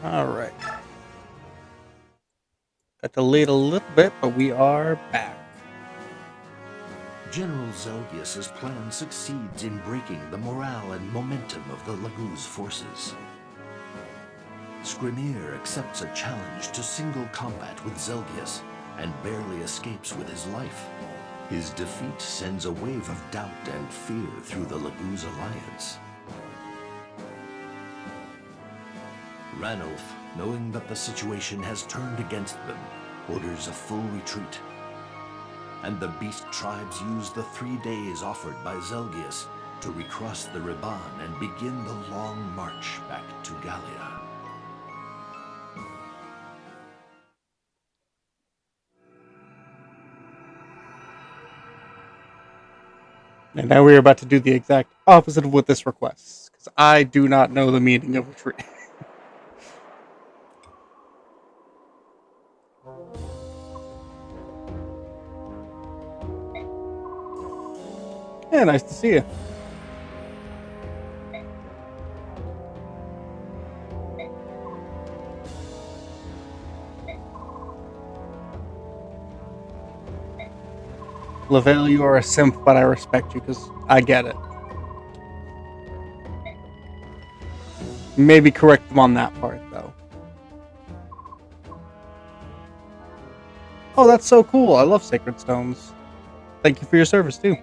Alright. Got delayed a little bit, but we are back. General Zelgius's plan succeeds in breaking the morale and momentum of the Laguz forces. Skrimir accepts a challenge to single combat with Zelgius and barely escapes with his life. His defeat sends a wave of doubt and fear through the Laguz alliance. Ranulf, knowing that the situation has turned against them, orders a full retreat. And the beast tribes use the 3 days offered by Zelgius to recross the Riban and begin the long march back to Gallia. And now we're about to do the exact opposite of what this requests, because I do not know the meaning of retreat. Yeah, nice to see you. Lavelle, you are a simp, but I respect you because I get it. Maybe correct them on that part, though. Oh, that's so cool. I love sacred stones. Thank you for your service, too.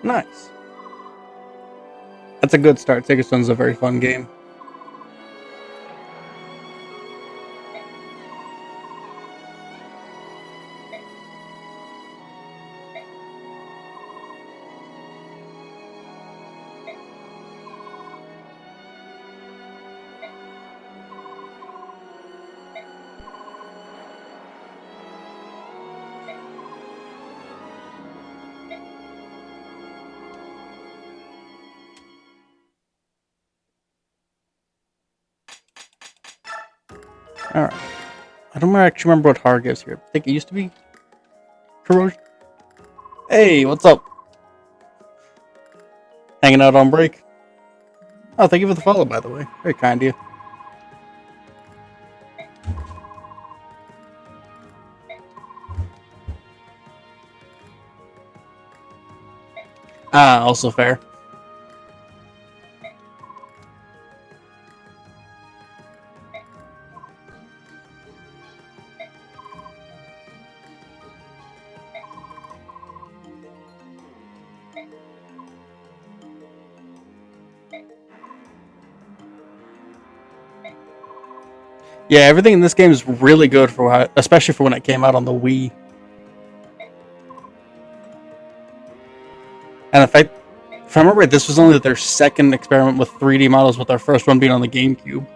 Nice. That's a good start. Sacred Stone's a very fun game. Alright. I don't actually remember what Har gives here. I think it used to be corrosion. Hey, what's up? Hanging out on break? Oh, thank you for the follow, by the way. Very kind of you. Ah, also fair. Yeah, everything in this game is really good for, especially for when it came out on the Wii. And if I remember right, this was only their second experiment with 3D models, with our first one being on the GameCube.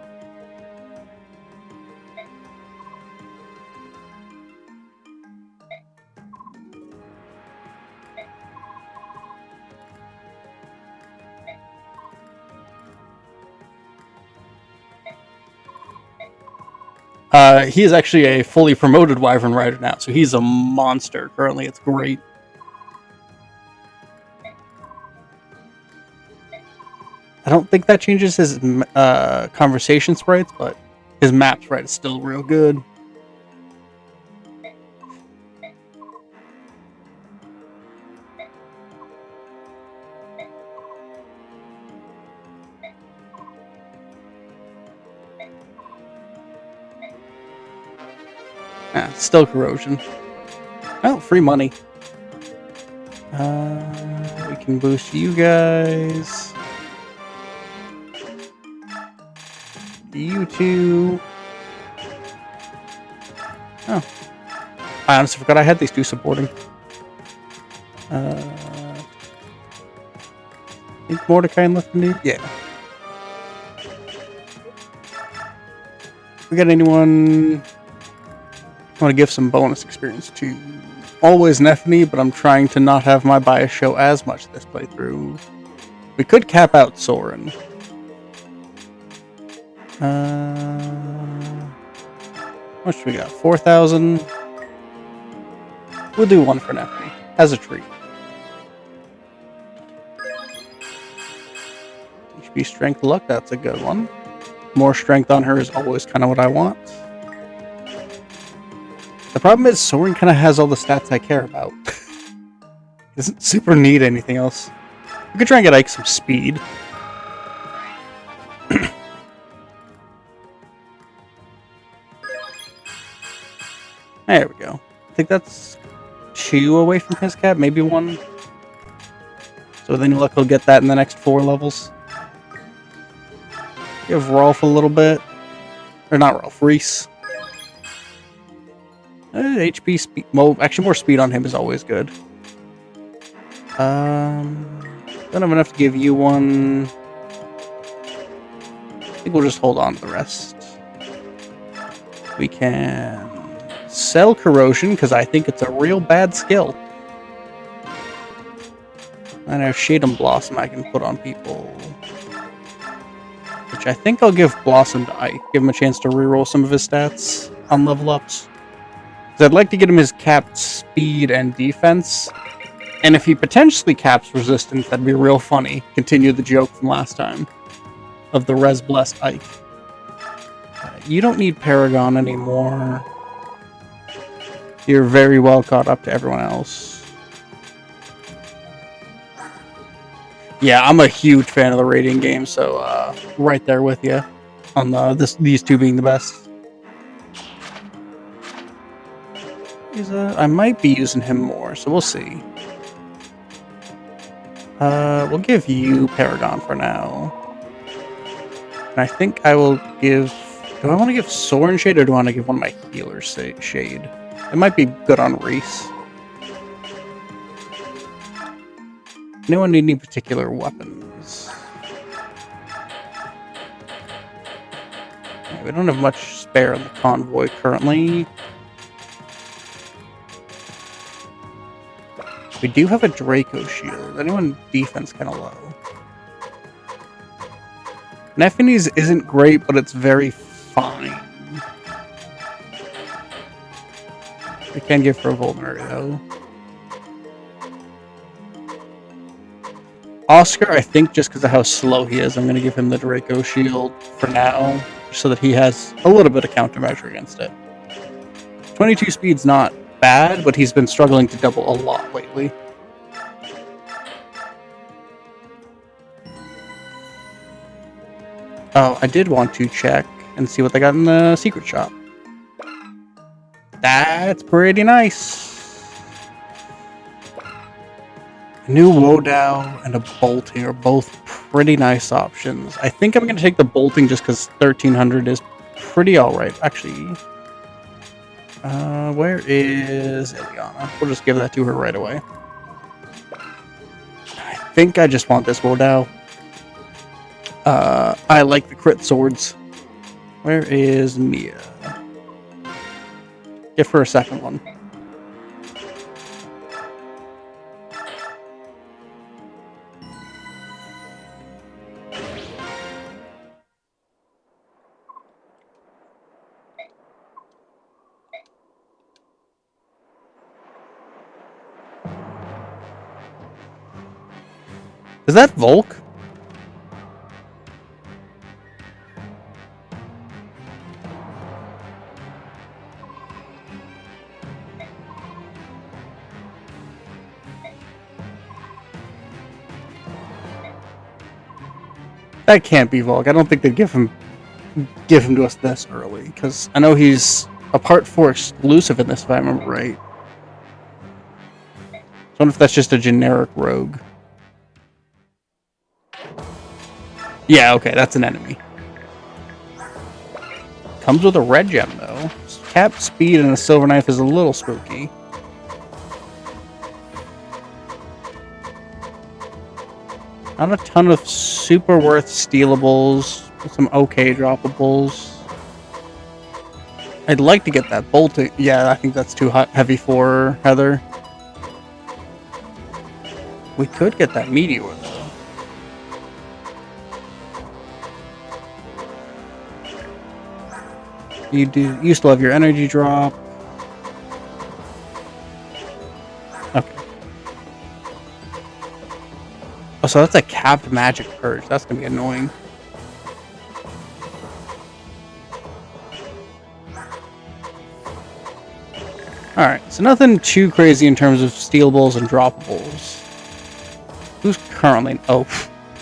He is actually a fully promoted Wyvern Rider now, so he's a monster currently. It's great. I don't think that changes his conversation sprites, but his map sprite is still real good. Still corrosion. Oh, free money. We can boost you guys. You two. Oh. I honestly forgot I had these two supporting. I think Mordecai and Lifton. Yeah. We got anyone I want to give some bonus experience to? Always Nephany, but I'm trying to not have my bias show as much this playthrough. We could cap out Soren. What should we got? 4,000. We'll do one for Nephany as a treat. HP, strength, luck. That's a good one. More strength on her is always kind of what I want. The problem is Soren kind of has all the stats I care about. Doesn't super need anything else. We could try and get Ike some speed. There we go. I think that's 2 away from his cap, maybe 1. So with any luck, he'll get that in the next 4 levels. Give Rolf a little bit. Or not Rolf, Reese. HP speed. Well, actually, more speed on him is always good. Don't have enough to give you one. I think we'll just hold on to the rest. We can sell corrosion because I think it's a real bad skill. And I have Shade and Blossom I can put on people. Which I think I'll give Blossom to Ike. Give him a chance to reroll some of his stats on level ups. Because I'd like to get him his capped speed and defense. And if he potentially caps resistance, that'd be real funny. Continue the joke from last time. Of the Res Blessed Ike. You don't need Paragon anymore. You're very well caught up to everyone else. Yeah, I'm a huge fan of the rating game, so right there with you on these two being the best. I might be using him more, so we'll see. We'll give you Paragon for now. And I think I will give... Do I want to give Soren Shade, or do I want to give one of my healers Shade? It might be good on Reese. Anyone need any particular weapons? We don't have much spare in the convoy currently. We do have a Draco shield. Anyone defense kind of low? Nephany's isn't great, but it's very fine. We can give her a vulnerary though. Oscar, I think just because of how slow he is, I'm going to give him the Draco shield for now, so that he has a little bit of countermeasure against it. 22 speed's not bad, but he's been struggling to double a lot lately. Oh, I did want to check and see what they got in the secret shop. That's pretty nice. A new Wodow and a Bolting are both pretty nice options. I think I'm going to take the Bolting just because 1300 is pretty alright. Actually, where is Ileana? We'll just give that to her right away. I think I just want this Wodow. I like the crit swords. Where is Mia? Give her a second one. Is that Volk? That can't be Volk. I don't think they'd give him to us this early, because I know he's a Part 4 exclusive in this, if I remember right. So I wonder if that's just a generic rogue. Yeah, okay, that's an enemy. Comes with a red gem, though. Cap speed and a silver knife is a little spooky. Not a ton of super worth stealables. Some okay droppables. I'd like to get that bolting. Yeah, I think that's too heavy for Heather. We could get that meteor, though. You still have your energy drop. Okay. Oh, so that's a capped magic purge. That's gonna be annoying. Alright, so nothing too crazy in terms of stealables and droppables. Who's currently... Oh,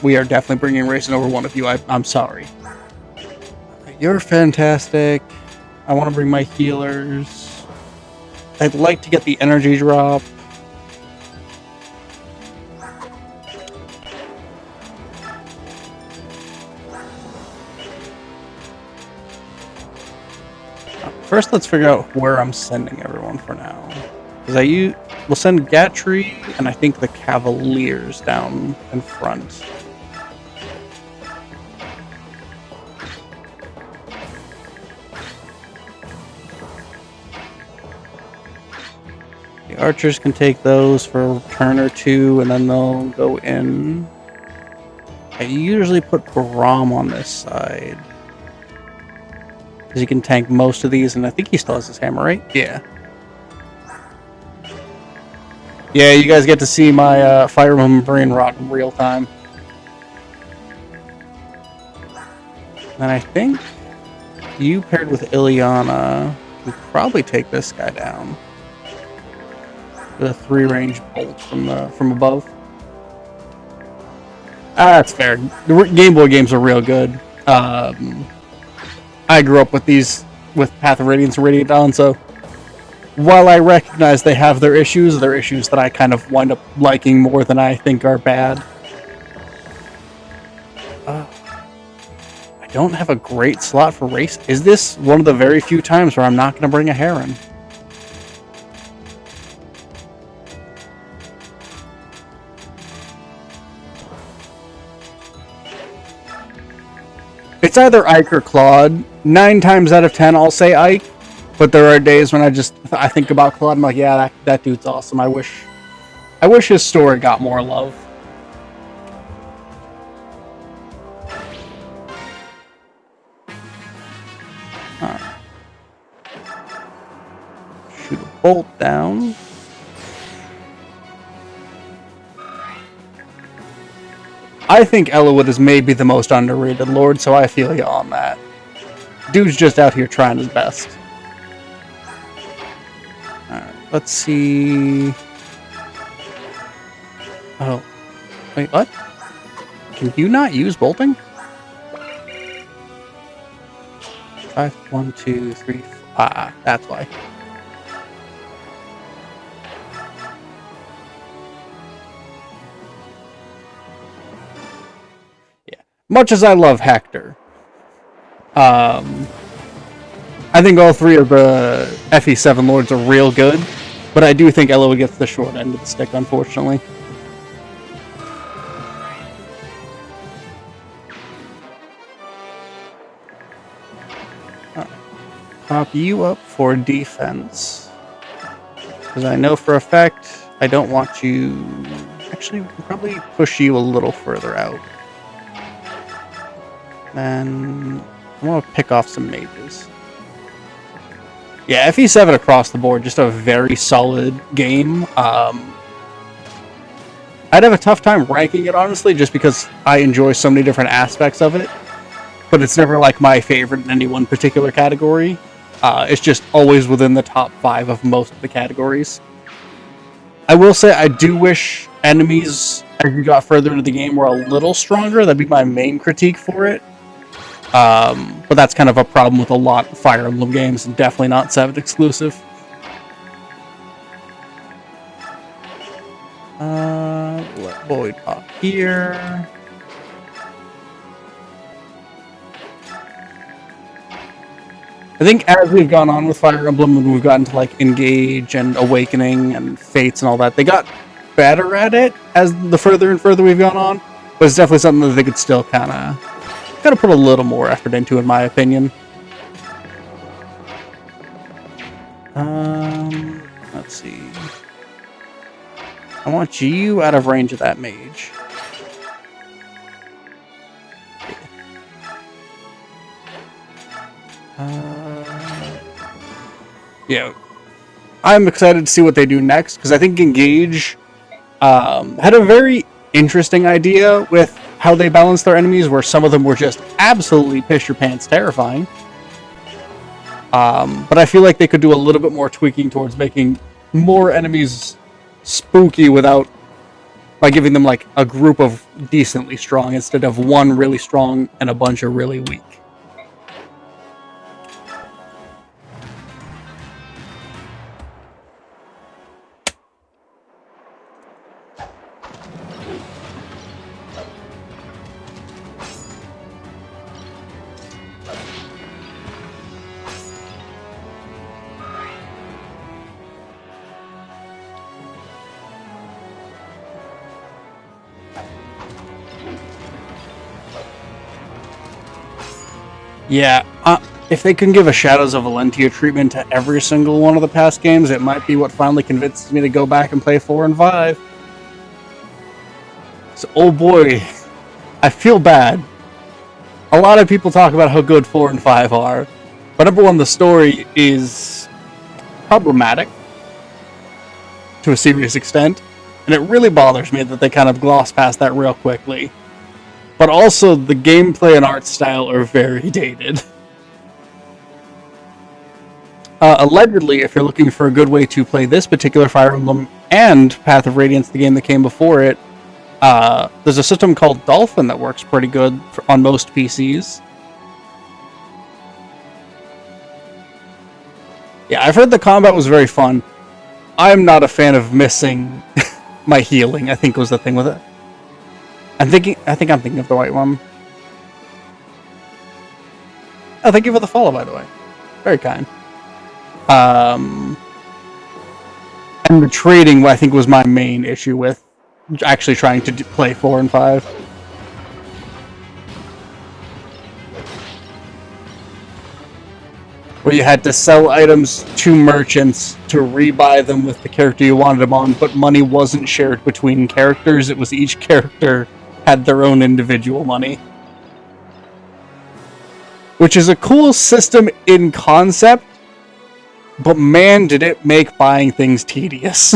we are definitely bringing racing over one of you. I'm sorry. You're fantastic. I want to bring my healers. I'd like to get the energy drop. First, let's figure out where I'm sending everyone for now. Because we'll send Gatry and I think the Cavaliers down in front. The archers can take those for a turn or two, and then they'll go in. I usually put Brom on this side. Because he can tank most of these, and I think he still has his hammer, right? Yeah. Yeah, you guys get to see my Fire Emblem Brain Rot in real time. And I think you paired with Ileana can probably take this guy down. With a 3-range bolt from above. That's fair. The Game Boy games are real good. I grew up with these, with Path of Radiance and Radiant Dawn, so while I recognize they have their issues, they're issues that I kind of wind up liking more than I think are bad. I don't have a great slot for race. Is this one of the very few times where I'm not going to bring a Heron? It's either Ike or Claude. 9 times out of 10, I'll say Ike. But there are days when I think about Claude. I'm like, yeah, that dude's awesome. I wish his story got more love. Alright. Shoot a bolt down. I think Eliwood is maybe the most underrated Lord, so I feel you on that. Dude's just out here trying his best. Alright, let's see... Oh. Wait, what? Can you not use bolting? 5, 1, 2, 3, 4. Ah, that's why. Much as I love Hector, I think all 3 of the FE7 Lords are real good, but I do think Eliwood gets the short end of the stick, unfortunately. Alright. Pop you up for defense. Because I know for a fact I don't want you... Actually, we can probably push you a little further out. Then I'm going to pick off some mages. Yeah, FE7 across the board, just a very solid game. I'd have a tough time ranking it, honestly, just because I enjoy so many different aspects of it. But it's never like my favorite in any one particular category. It's just always within the top 5 of most of the categories. I will say I do wish enemies, as you got further into the game, were a little stronger. That'd be my main critique for it. But that's kind of a problem with a lot of Fire Emblem games, and definitely not 7 exclusive. Let Boyd pop here. I think as we've gone on with Fire Emblem, when we've gotten to like Engage and Awakening and Fates and all that, they got better at it as the further and further we've gone on. But it's definitely something that they could still kind of put a little more effort into, in my opinion. Let's see. I want you out of range of that mage. Yeah. I'm excited to see what they do next, because I think Engage had a very interesting idea with how they balance their enemies, where some of them were just absolutely piss-your-pants terrifying. But I feel like they could do a little bit more tweaking towards making more enemies spooky without, by giving them like a group of decently strong instead of one really strong and a bunch of really weak. Yeah, if they can give a Shadows of Valentia treatment to every single one of the past games, it might be what finally convinces me to go back and play 4 and 5. So, oh boy, I feel bad. A lot of people talk about how good 4 and 5 are, but number one, the story is problematic to a serious extent, and it really bothers me that they kind of gloss past that real quickly. But also, the gameplay and art style are very dated. Allegedly, if you're looking for a good way to play this particular Fire Emblem and Path of Radiance, the game that came before it, there's a system called Dolphin that works pretty good on most PCs. Yeah, I've heard the combat was very fun. I'm not a fan of missing my healing, I think was the thing with it. I think I'm thinking of the right one. Oh, thank you for the follow, by the way. Very kind. And the trading, I think, was my main issue with actually trying to play 4 and 5. Where you had to sell items to merchants to rebuy them with the character you wanted them on, but money wasn't shared between characters. It was each character had their own individual money. Which is a cool system in concept, but man, did it make buying things tedious.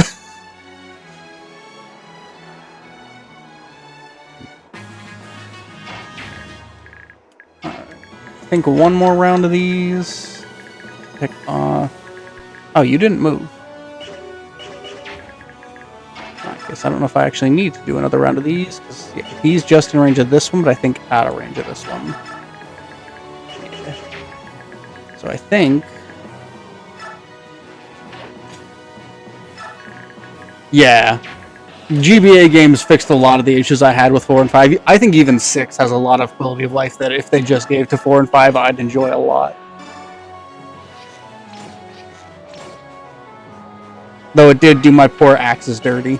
I think one more round of these. Pick off. Oh, you didn't move. I guess I don't know if I actually need to do another round of these, because yeah, he's just in range of this one, but I think out of range of this one. Yeah. So I think... yeah. GBA games fixed a lot of the issues I had with 4 and 5. I think even 6 has a lot of quality of life that if they just gave to 4 and 5, I'd enjoy a lot. Though it did do my poor axes dirty.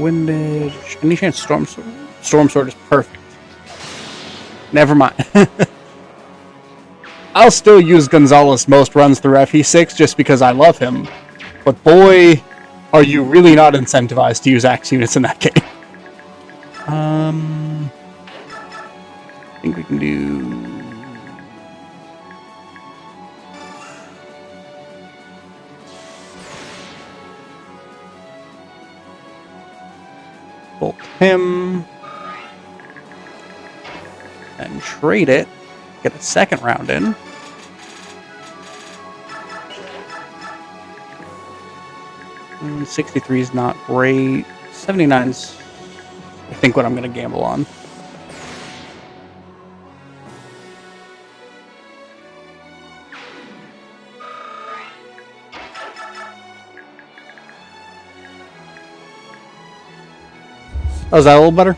Windage. Any chance Storm Sword? Storm Sword is perfect. Never mind. I'll still use Gonzalez most runs through FE6 just because I love him. But boy, are you really not incentivized to use axe units in that game. I think we can do... bolt him. And trade it. Get a second round in. And 63 is not great. 79's, I think, what I'm going to gamble on. Oh, is that a little better?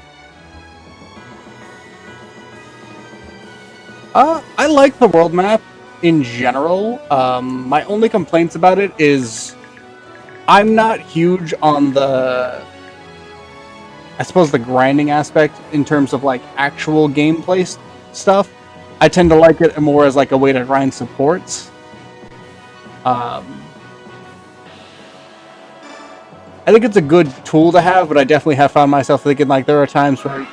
I like the world map in general. My only complaints about it is I'm not huge on I suppose the grinding aspect in terms of like actual gameplay stuff. I tend to like it more as like a way to grind supports. I think it's a good tool to have, but I definitely have found myself thinking like there are times where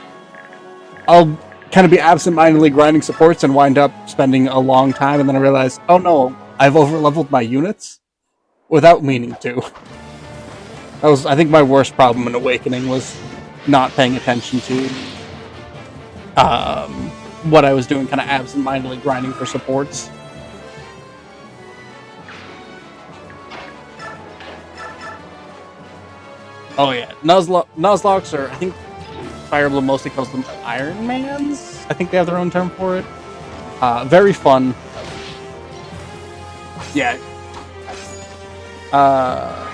I'll kind of be absent-mindedly grinding supports and wind up spending a long time, and then I realize, oh no, I've over-leveled my units without meaning to. That was, I think, my worst problem in Awakening was not paying attention to what I was doing, kind of absent-mindedly grinding for supports. Oh yeah, Nuzlockes are, I think Fire Emblem mostly calls them Iron Mans. I think they have their own term for it. Very fun. Yeah. I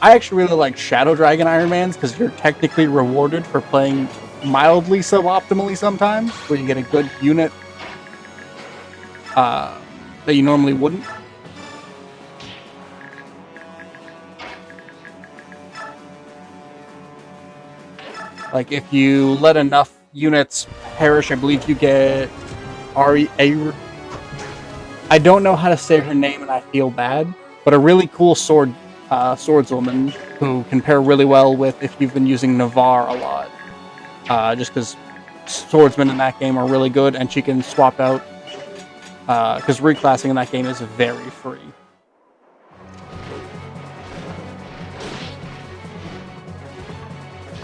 actually really like Shadow Dragon Iron Mans because you're technically rewarded for playing mildly suboptimally sometimes, where you get a good unit that you normally wouldn't. Like, if you let enough units perish, I believe you get I don't know how to say her name and I feel bad, but a really cool swordswoman who can pair really well with if you've been using Navarre a lot. Just because swordsmen in that game are really good, and she can swap out, because reclassing in that game is very free.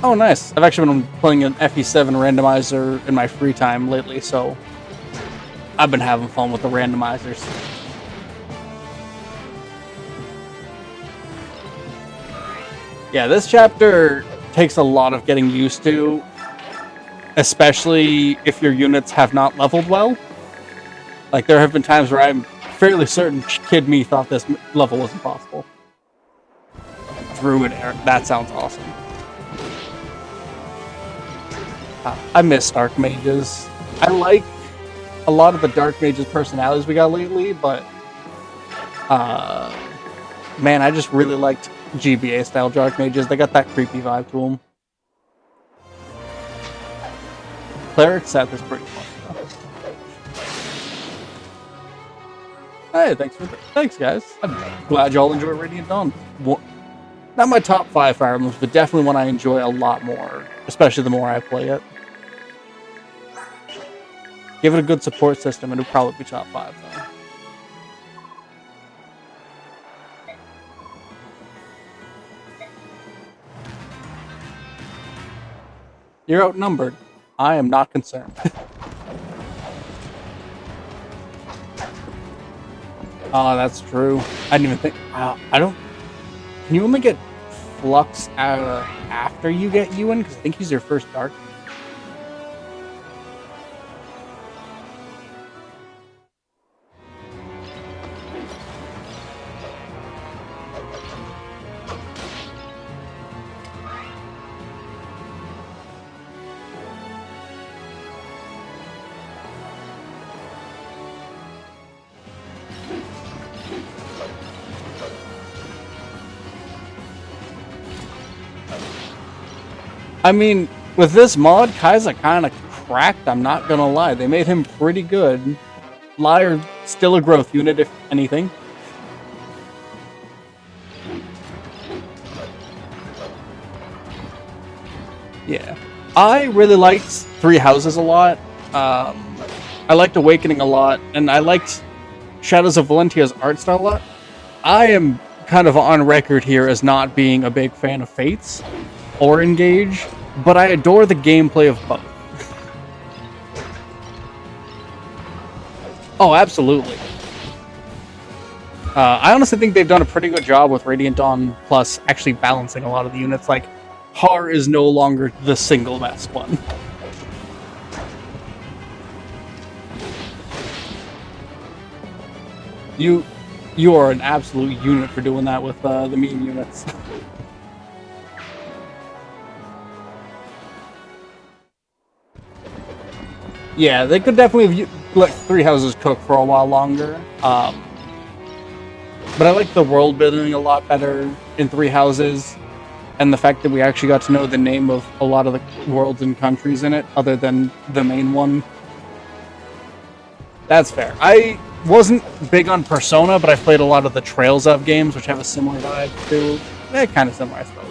Oh, nice. I've actually been playing an FE7 randomizer in my free time lately, so I've been having fun with the randomizers. Yeah, this chapter takes a lot of getting used to, especially if your units have not leveled well. Like, there have been times where I'm fairly certain Kid Me thought this level was impossible. Druid Air, that sounds awesome. I miss Dark Mages. I like a lot of the Dark Mages personalities we got lately, but man, I just really liked GBA style Dark Mages. They got that creepy vibe to them. Cleric Seth is pretty fun though. Hey, thanks guys. I'm glad y'all enjoy Radiant Dawn. Not my top 5 Fire Emblems, but definitely one I enjoy a lot more, especially the more I play it. Give it a good support system, and it'll probably be top 5 though. You're outnumbered. I am not concerned. Oh, that's true. I didn't even think. I don't. Can you only get Flux after you get Ewan? Because I think he's your first Dark. I mean, with this mod, Kai'Sa kind of cracked, I'm not gonna lie. They made him pretty good. Liar, still a growth unit, if anything. Yeah. I really liked Three Houses a lot. I liked Awakening a lot, and I liked Shadows of Valentia's art style a lot. I am kind of on record here as not being a big fan of Fates or Engage, but I adore the gameplay of both. Oh, absolutely. I honestly think they've done a pretty good job with Radiant Dawn Plus actually balancing a lot of the units. Like, Har is no longer the single best one. You are an absolute unit for doing that with the meme units. Yeah, they could definitely have let Three Houses cook for a while longer. But I like the world building a lot better in Three Houses, and the fact that we actually got to know the name of a lot of the worlds and countries in it, other than the main one. That's fair. I wasn't big on Persona, but I played a lot of the Trails of games, which have a similar vibe to. Kind of similar, I suppose.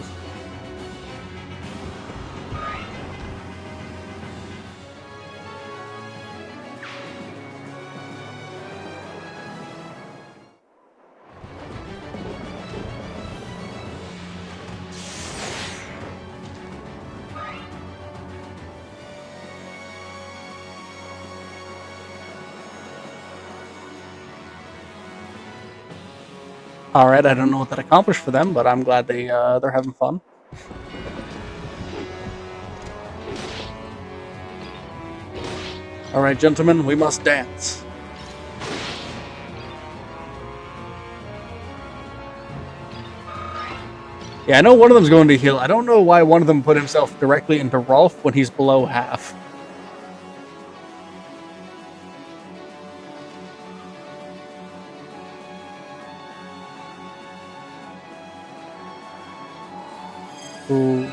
All right, I don't know what that accomplished for them, but I'm glad they're having fun. All right, gentlemen, we must dance. Yeah, I know one of them's going to heal. I don't know why one of them put himself directly into Rolf when he's below half. Ooh.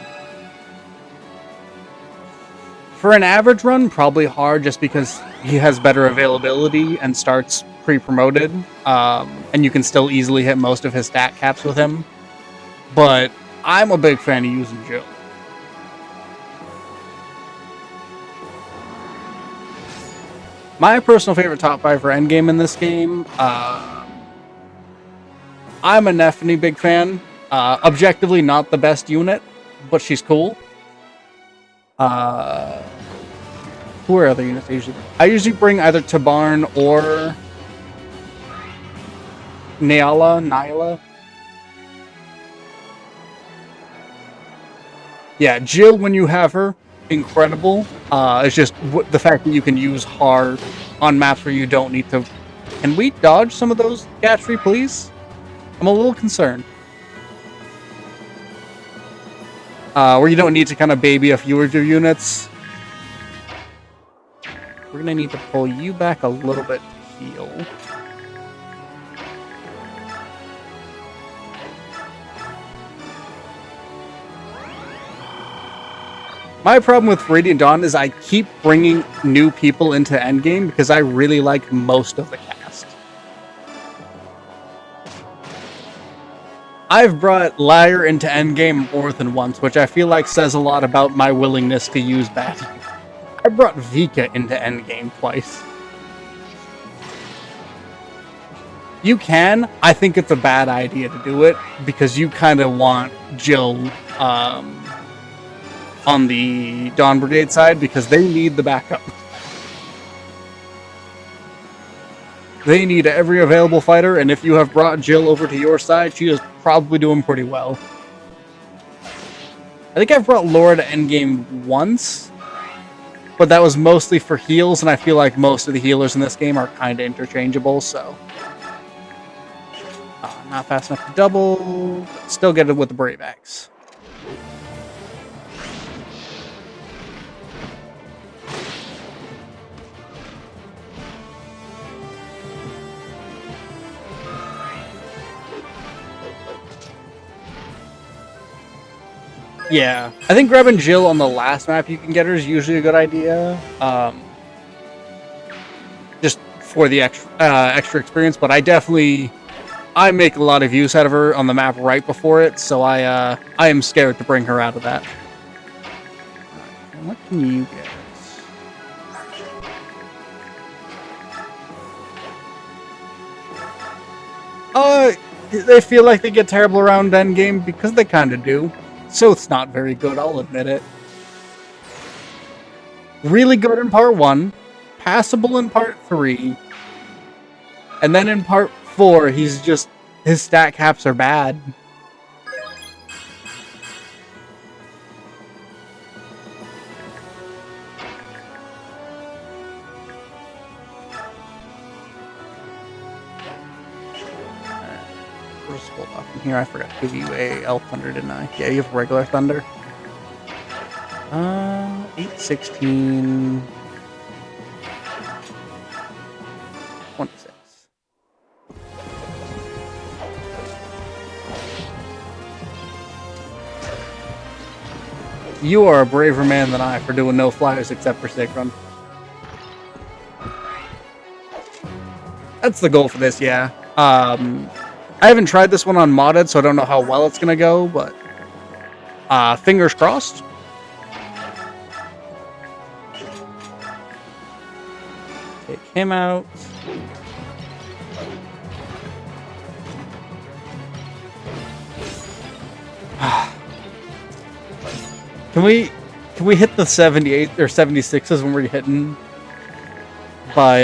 For an average run, probably hard just because he has better availability and starts pre-promoted, and you can still easily hit most of his stat caps with him. But I'm a big fan of using Jill. My personal favorite top 5 for endgame in this game, I'm a Nephany big fan. Objectively not the best unit, but she's cool. Who are other units I usually bring either Tabarn or Nyla. Yeah, Jill, when you have her, incredible. It's just the fact that you can use Har on maps where you don't need to. Can we dodge some of those Gatry, please? I'm a little concerned. Where you don't need to kind of baby a few of your units. We're going to need to pull you back a little bit to heal. My problem with Radiant Dawn is I keep bringing new people into endgame because I really like most of the cast. I've brought Lyre into endgame more than once, which I feel like says a lot about my willingness to use that. I brought Vika into endgame twice. You can. I think it's a bad idea to do it because you kind of want Jill on the Dawn Brigade side because they need the backup. They need every available fighter, and if you have brought Jill over to your side, she is probably doing pretty well. I think I've brought Laura to endgame once, but that was mostly for heals, and I feel like most of the healers in this game are kind of interchangeable, so... not fast enough to double, but still get it with the Brave Axe. Yeah, I think grabbing Jill on the last map you can get her is usually a good idea. Just for the extra experience, but I make a lot of use out of her on the map right before it, so I am scared to bring her out of that. What can you get? They feel like they get terrible around endgame because they kind of do. So it's not very good, I'll admit it. Really good in part 1, passable in part 3, and then in part 4, his stat caps are bad. Hold off from here. I forgot to give you a Elf Thunder, didn't I? Yeah, you have regular Thunder. 816. You are a braver man than I for doing no flyers except for sick run. That's the goal for this, yeah. I haven't tried this one on modded, so I don't know how well it's gonna go, but fingers crossed. Take him out. Can we hit the 78 or 76s when we're hitting by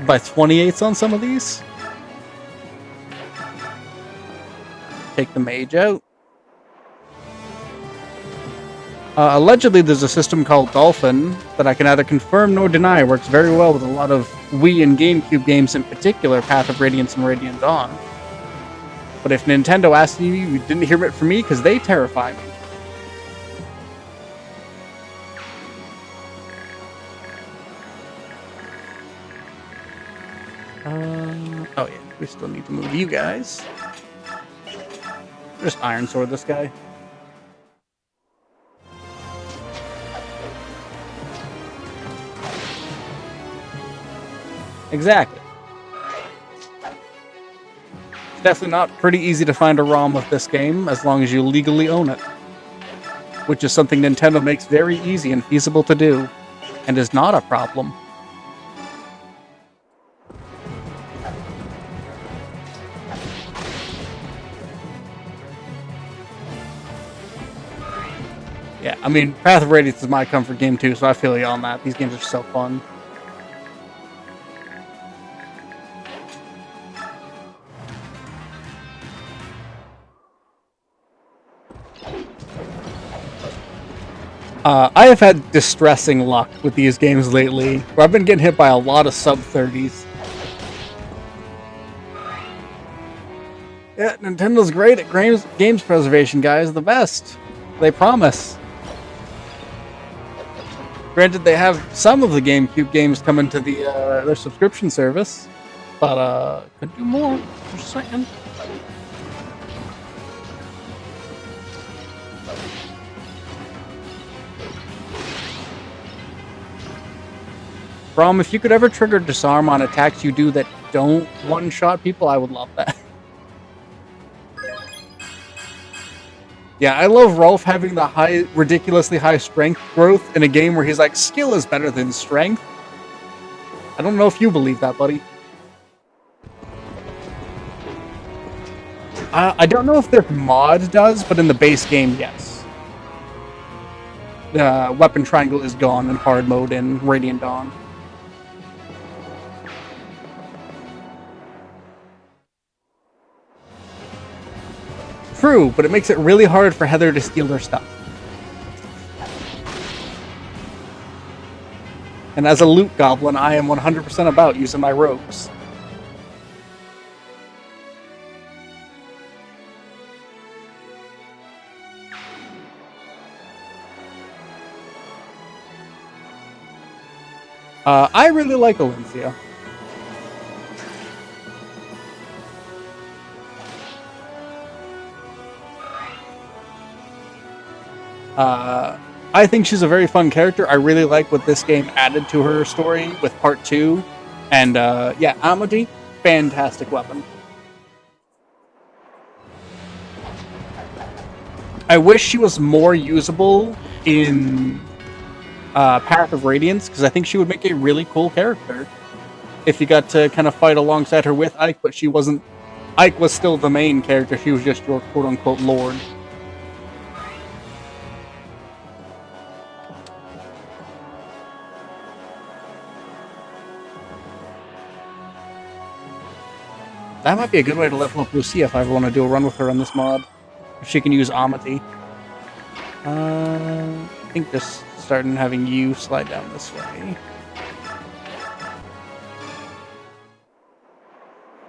28s on some of these? Take the mage out. Allegedly, there's a system called Dolphin that I can neither confirm nor deny works very well with a lot of Wii and GameCube games, in particular Path of Radiance and Radiant Dawn. But if Nintendo asked you, you didn't hear it from me because they terrify me. Oh yeah, we still need to move you guys. Just Iron Sword this guy. Exactly. It's definitely not pretty easy to find a ROM of this game as long as you legally own it. Which is something Nintendo makes very easy and feasible to do, and is not a problem. Yeah, I mean, Path of Radiance is my comfort game too, so I feel you on that. These games are so fun. I have had distressing luck with these games lately, where I've been getting hit by a lot of sub-30s. Yeah, Nintendo's great at games preservation, guys. The best. They promise. Granted, they have some of the GameCube games coming to their subscription service, but could do more. Just saying. Brom, if you could ever trigger disarm on attacks you do that don't one-shot people, I would love that. Yeah, I love Rolf having the ridiculously high strength growth in a game where he's like, skill is better than strength. I don't know if you believe that, buddy. I don't know if their mod does, but in the base game, yes. The weapon triangle is gone in hard mode in Radiant Dawn. True, but it makes it really hard for Heather to steal their stuff. And as a loot goblin, I am 100% about using my rogues. I really like Valencia. I think she's a very fun character. I really like what this game added to her story with Part 2. And, yeah, Amity, fantastic weapon. I wish she was more usable in Path of Radiance, because I think she would make a really cool character if you got to kind of fight alongside her with Ike, but she wasn't... Ike was still the main character, she was just your quote-unquote lord. That might be a good way to level up Lucia if I ever want to do a run with her on this mod. If she can use Amity. I think just starting having you slide down this way.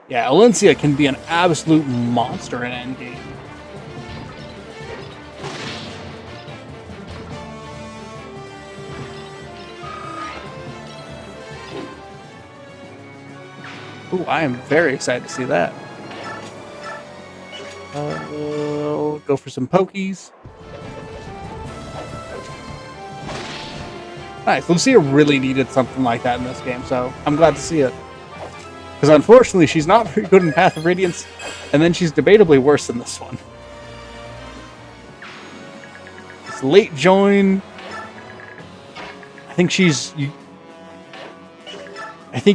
Yeah, Valencia can be an absolute monster in endgame. Ooh, I am very excited to see that. Go for some pokies. Nice. Lucia really needed something like that in this game, so I'm glad to see it. Because unfortunately, she's not very good in Path of Radiance, and then she's debatably worse in this one. It's late join. I think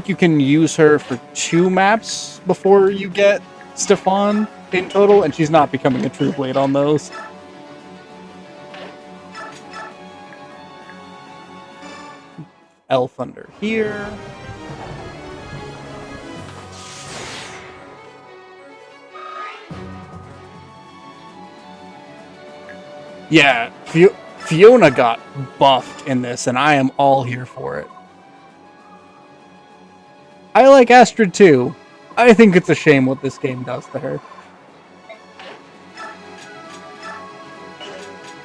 you can use her for 2 maps before you get Stefan in total, and she's not becoming a true blade on those. Elf under here. Yeah, Fiona got buffed in this, and I am all here for it. I like Astrid too. I think it's a shame what this game does to her.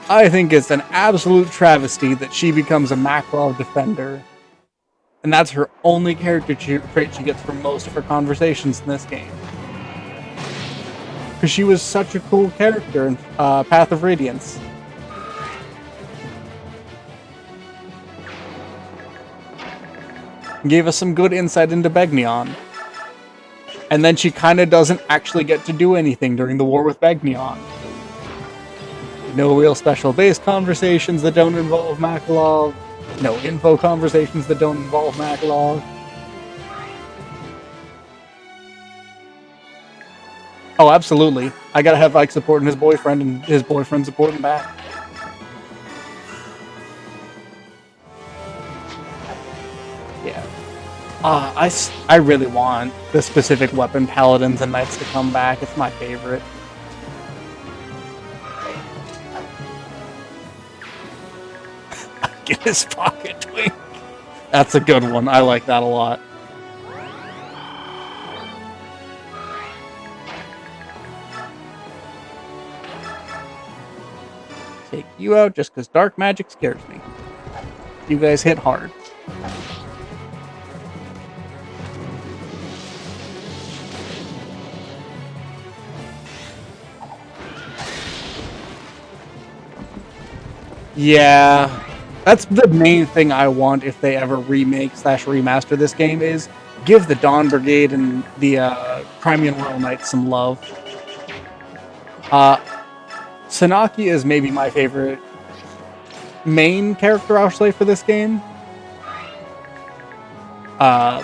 I think it's an absolute travesty that she becomes a Makarov defender. And that's her only character trait she gets from most of her conversations in this game. Because she was such a cool character in Path of Radiance. Gave us some good insight into Begnion. And then she kind of doesn't actually get to do anything during the war with Begnion. No real special base conversations that don't involve Makarov. No info conversations that don't involve Makarov. Oh, absolutely. I gotta have Ike supporting his boyfriend and his boyfriend supporting back. Yeah. I really want the specific weapon Paladins and Knights to come back. It's my favorite. Get his pocket twink. That's a good one. I like that a lot. Take you out just because dark magic scares me. You guys hit hard. Yeah. That's the main thing I want if they ever remake/remaster this game is give the Dawn Brigade and the Crimean Royal Knights some love. Sanaki is maybe my favorite main character, I'll say, for this game. I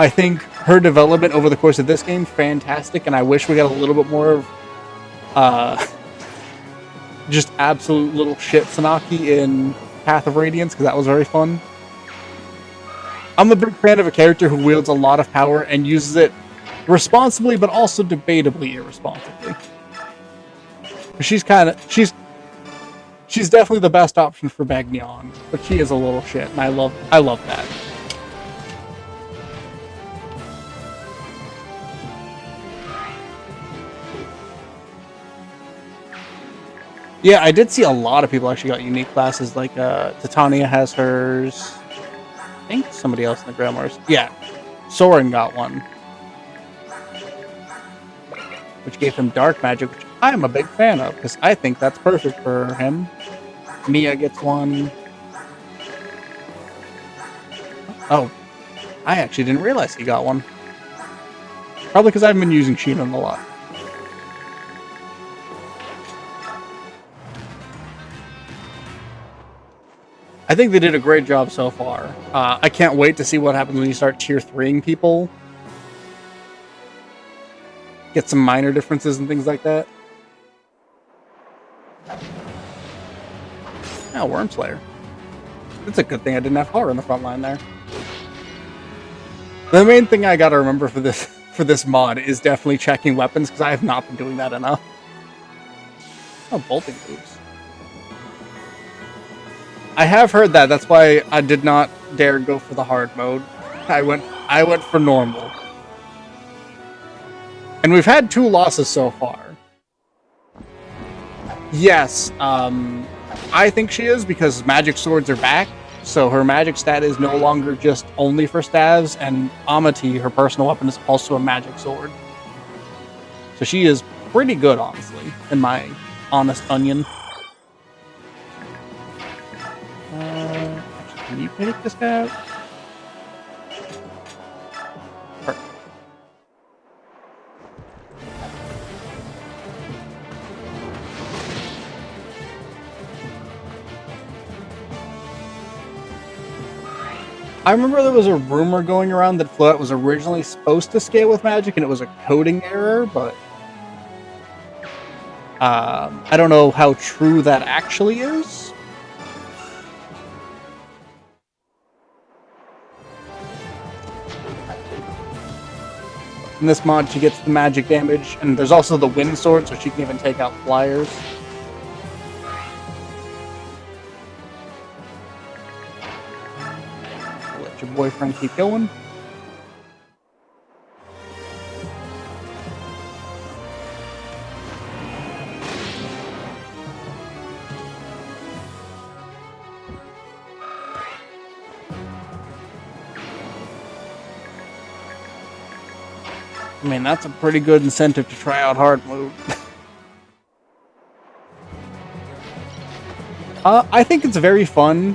think her development over the course of this game, fantastic, and I wish we got a little bit more of just absolute little shit Sanaki in Path of Radiance, because that was very fun. I'm a big fan of a character who wields a lot of power and uses it responsibly, but also debatably irresponsibly. She's definitely the best option for Bagnion, but she is a little shit, and I love that. Yeah, I did see a lot of people actually got unique classes, like Titania has hers. I think somebody else in the Grimoires. Yeah, Soren got one. Which gave him dark magic, which I'm a big fan of, because I think that's perfect for him. Mia gets one. Oh, I actually didn't realize he got one. Probably because I've been using Shinon a lot. I think they did a great job so far. I can't wait to see what happens when you start tier 3ing people. Get some minor differences and things like that. Oh, Wormslayer. It's a good thing I didn't have horror in the front line there. The main thing I gotta remember for this mod is definitely checking weapons, because I have not been doing that enough. Oh, bolting moves. I have heard that. That's why I did not dare go for the hard mode. I went for normal. And we've had 2 losses so far. Yes, I think she is, because magic swords are back. So her magic stat is no longer just only for staves, and Amati, her personal weapon, is also a magic sword. So she is pretty good, honestly, in my honest onion. Can you take this guy out? Perfect. I remember there was a rumor going around that Float was originally supposed to scale with magic and it was a coding error, but I don't know how true that actually is. In this mod, she gets the magic damage, and there's also the wind sword, so she can even take out flyers. Let your boyfriend keep going. I mean, that's a pretty good incentive to try out hard mode. I think it's very fun.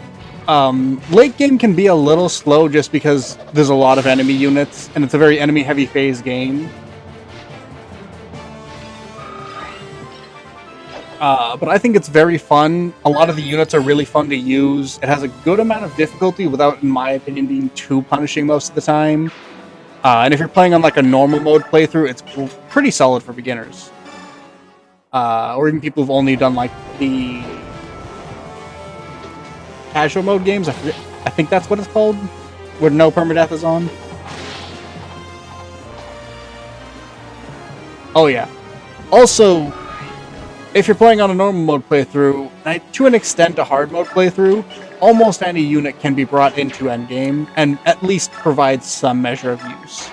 Late game can be a little slow just because there's a lot of enemy units, and it's a very enemy-heavy phase game. But I think it's very fun. A lot of the units are really fun to use. It has a good amount of difficulty without, in my opinion, being too punishing most of the time. And if you're playing on like a normal mode playthrough, it's pretty solid for beginners. Or even people who've only done like the casual mode games. I think that's what it's called, where no permadeath is on. Oh yeah. Also, if you're playing on a normal mode playthrough, to an extent a hard mode playthrough, almost any unit can be brought into endgame, and at least provide some measure of use.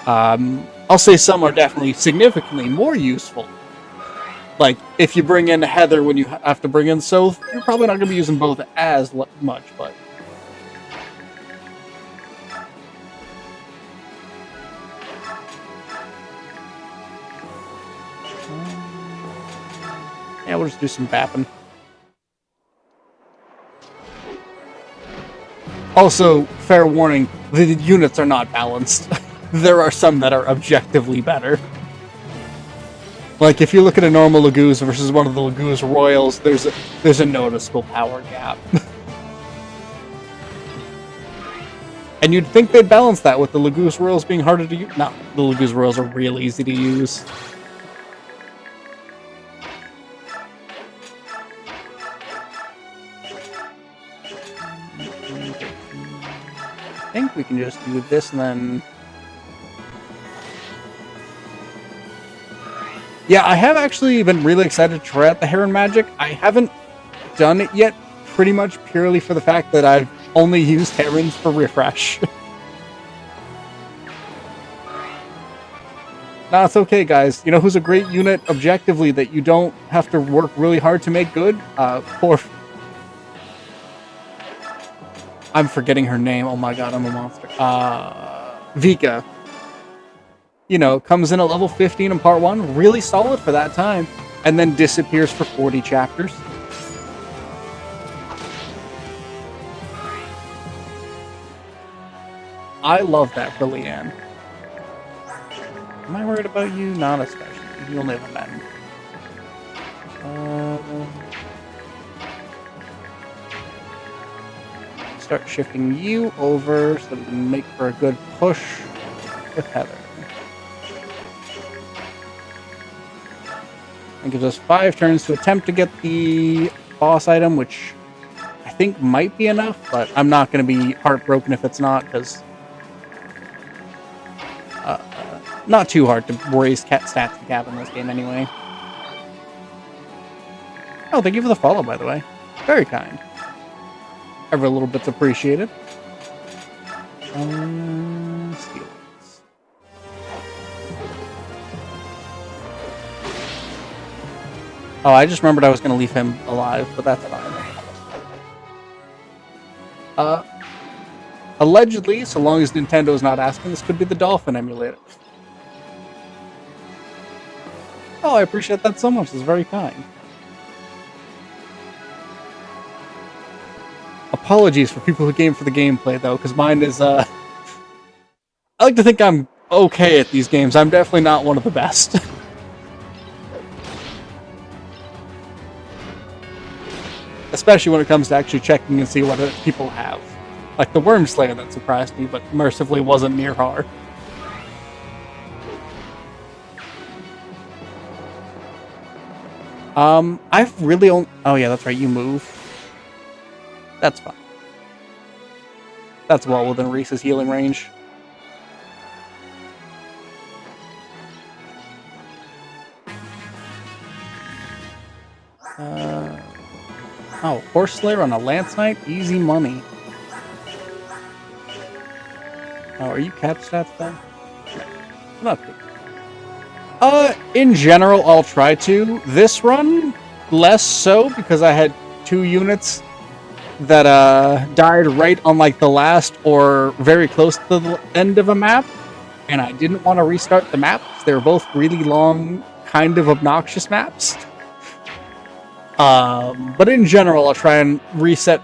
I'll say some are definitely significantly more useful. Like, if you bring in Heather when you have to bring in Soth, you're probably not going to be using both as much, but... yeah, we'll just do some bapping. Also, fair warning, the units are not balanced. There are some that are objectively better. Like, if you look at a normal Laguz versus one of the Laguz Royals, there's a noticeable power gap. And you'd think they'd balance that with the Laguz Royals being harder to use. No, the Laguz Royals are real easy to use. I think we can just do this and then... yeah, I have actually been really excited to try out the Heron Magic. I haven't done it yet, pretty much purely for the fact that I've only used Herons for refresh. Nah, it's okay, guys. You know who's a great unit objectively that you don't have to work really hard to make good? Poor... I'm forgetting her name. Oh my god, I'm a monster. Vika. You know, comes in at level 15 in part 1. Really solid for that time. And then disappears for 40 chapters. I love that for Leanne. Am I worried about you? Not especially. You'll never met him. Start shifting you over so we can make for a good push with Heather. It gives us 5 turns to attempt to get the boss item, which I think might be enough, but I'm not going to be heartbroken if it's not, because not too hard to raise stats to cap in this game anyway. Oh, thank you for the follow, by the way. Very kind. Every little bit's appreciated. Steal. Oh, I just remembered I was going to leave him alive, but that's fine. Allegedly, so long as Nintendo is not asking, this could be the Dolphin emulator. Oh, I appreciate that so much. It's very kind. Apologies for people who game for the gameplay, though, because mine is, I like to think I'm okay at these games. I'm definitely not one of the best. Especially when it comes to actually checking and see what people have. Like the Worm Slayer that surprised me, but mercifully wasn't near hard. I've really only... Oh yeah, that's right, you move. That's fine. That's well within Reese's healing range. Oh, Horse Slayer on a Lance Knight? Easy money. Oh, are you cap stats then? No. Not good. In general, I'll try to. This run, less so, because I had 2 units that died right on like the last or very close to the end of a map, and I didn't want to restart the maps. They were both really long, kind of obnoxious maps. But in general, I'll try and reset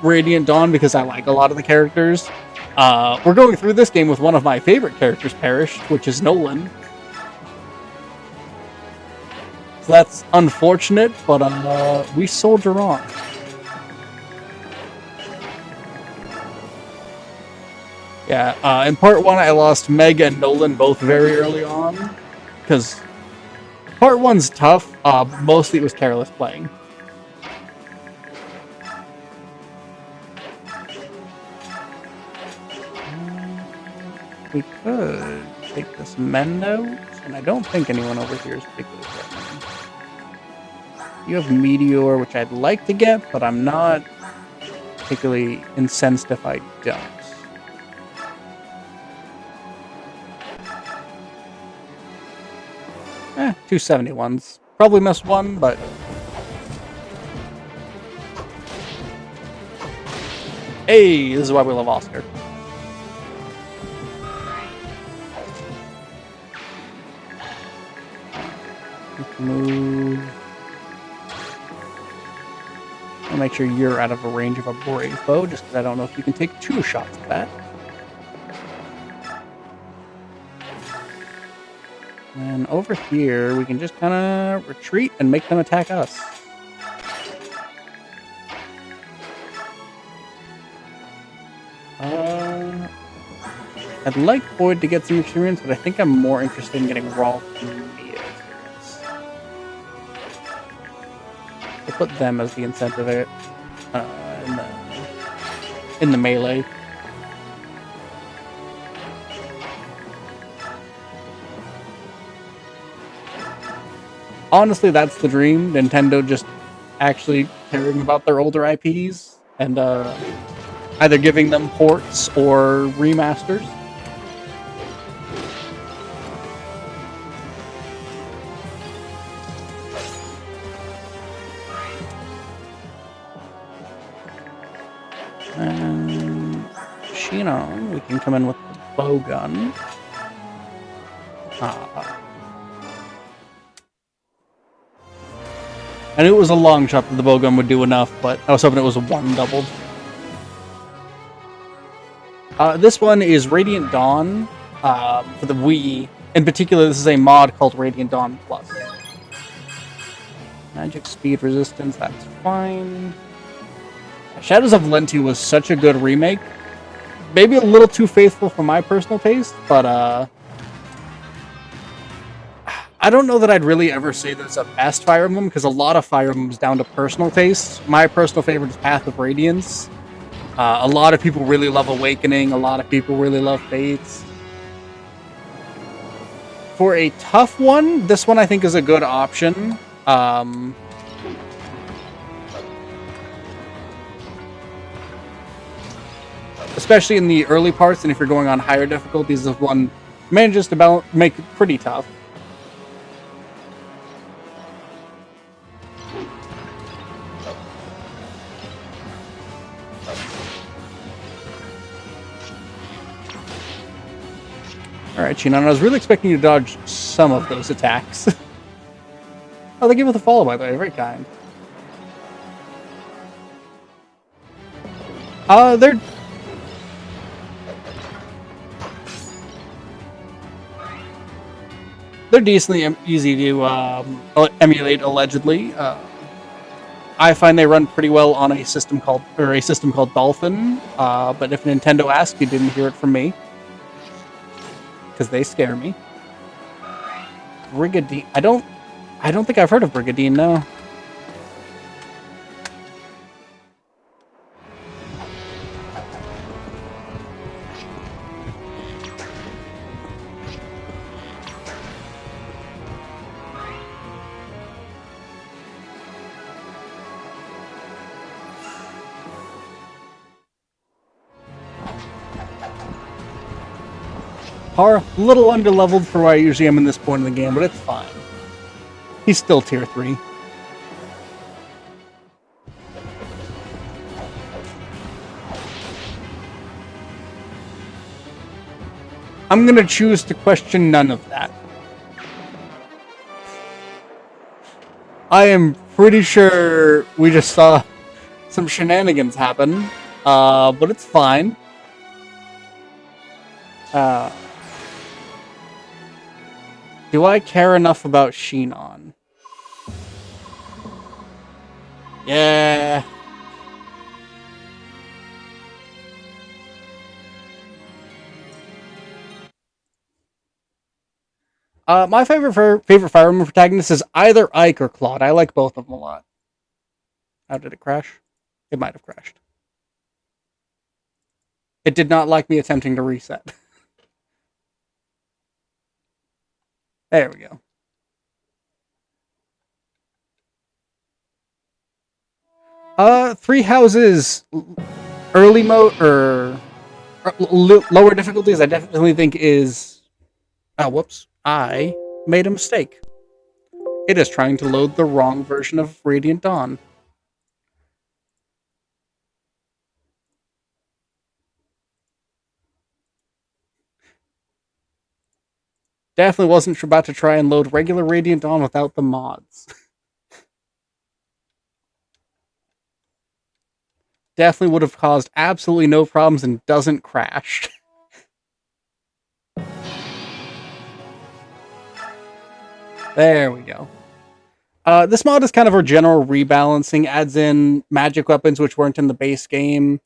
Radiant Dawn because I like a lot of the characters. We're going through this game with one of my favorite characters perished, which is Nolan. So that's unfortunate, but we soldier on. Yeah, in part 1 I lost Meg and Nolan both very early on, because part 1's tough, mostly it was careless playing. We could take this Mendo, and I don't think anyone over here is particularly threatening. You have Meteor, which I'd like to get, but I'm not particularly incensed if I don't. 271s. Probably missed one, but... Hey, this is why we love Oscar. Move. I'll make sure you're out of a range of a Brave Bow, just because I don't know if you can take 2 shots at that. And over here, we can just kind of retreat and make them attack us. I'd like Boyd to get some experience, but I think I'm more interested in getting Rolf and Mia experience. We'll put them as the incentive in the melee. Honestly, that's the dream. Nintendo just actually caring about their older IPs and either giving them ports or remasters. And Shinon, we can come in with the bow gun. I knew it was a long shot that the bowgun would do enough, but I was hoping it was a 1 doubled. This one is Radiant Dawn for the Wii. In particular, this is a mod called Radiant Dawn Plus. Magic speed resistance, that's fine. Shadows of Lentu was such a good remake. Maybe a little too faithful for my personal taste, but I don't know that I'd really ever say that it's a best Fire Emblem, because a lot of Fire Emblem is down to personal taste. My personal favorite is Path of Radiance. A lot of people really love Awakening. A lot of people really love Fates. For a tough one, this one I think is a good option. Especially in the early parts, and if you're going on higher difficulties, this one manages to make it pretty tough. Alright, Shinon, I was really expecting you to dodge some of those attacks. Oh, they gave us a follow, by the way. Very kind. They're decently easy to emulate. Allegedly, I find they run pretty well on a system called Dolphin. But if Nintendo asked, you didn't hear it from me because they scare me. Brigadine. I don't think I've heard of Brigadine. No. A little underleveled for where I usually am in this point in the game, but it's fine. He's still tier 3. I'm gonna choose to question none of that. I am pretty sure we just saw some shenanigans happen, but it's fine. Do I care enough about Shinon? Yeah. My favorite Fire Emblem protagonist is either Ike or Claude. I like both of them a lot. How did it crash? It might have crashed. It did not like me attempting to reset. There we go. Three Houses early mode or lower difficulties. I definitely think is. Oh, whoops! I made a mistake. It is trying to load the wrong version of Radiant Dawn. Definitely wasn't about to try and load regular Radiant Dawn without the mods. Definitely would have caused absolutely no problems and doesn't crash. There we go. This mod is kind of a general rebalancing, adds in magic weapons which weren't in the base game,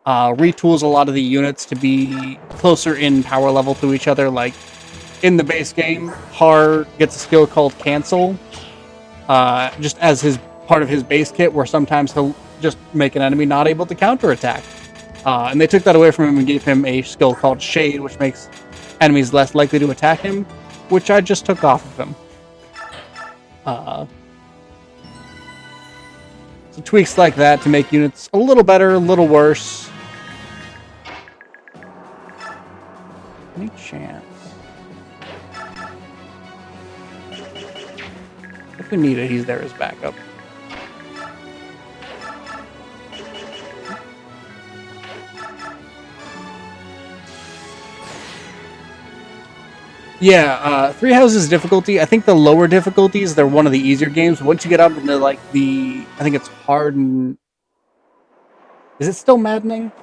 retools a lot of the units to be closer in power level to each other. Like in the base game, Har gets a skill called Cancel, just as his part of his base kit, where sometimes he'll just make an enemy not able to counterattack. And they took that away from him and gave him a skill called Shade, which makes enemies less likely to attack him, which I just took off of him. So tweaks like that to make units a little better, a little worse. Any chance? If we need it, he's there as backup. Yeah, Three Houses difficulty. I think the lower difficulties, they're one of the easier games. Once you get up into like I think it's hard and... Is it still maddening?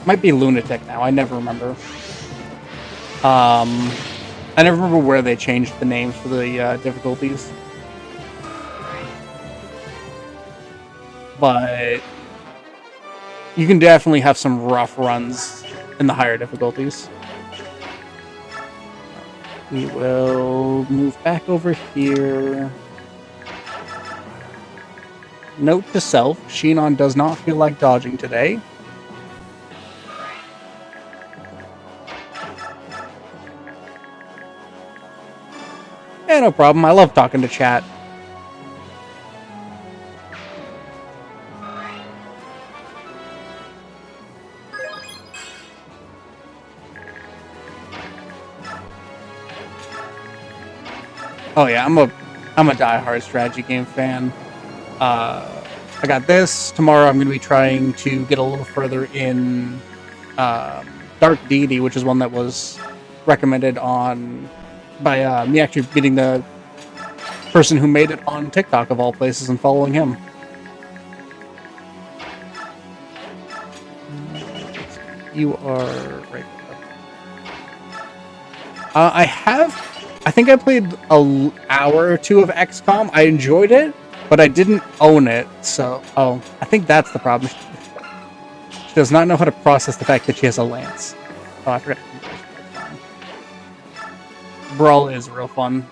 Might be lunatic now. I never remember. I never remember where they changed the names for the difficulties. But you can definitely have some rough runs in the higher difficulties. We will move back over here. Note to self, Shinon does not feel like dodging today. Yeah, no problem. I love talking to chat. Oh yeah, I'm a die-hard strategy game fan. I got this. Tomorrow I'm going to be trying to get a little further in Dark Deity, which is one that was recommended by me actually beating the person who made it on TikTok of all places and following him. You are right there. I think I played an hour or two of XCOM. I enjoyed it, but I didn't own it. So, I think that's the problem. She does not know how to process the fact that she has a lance. Oh, I forgot. Brawl is real fun.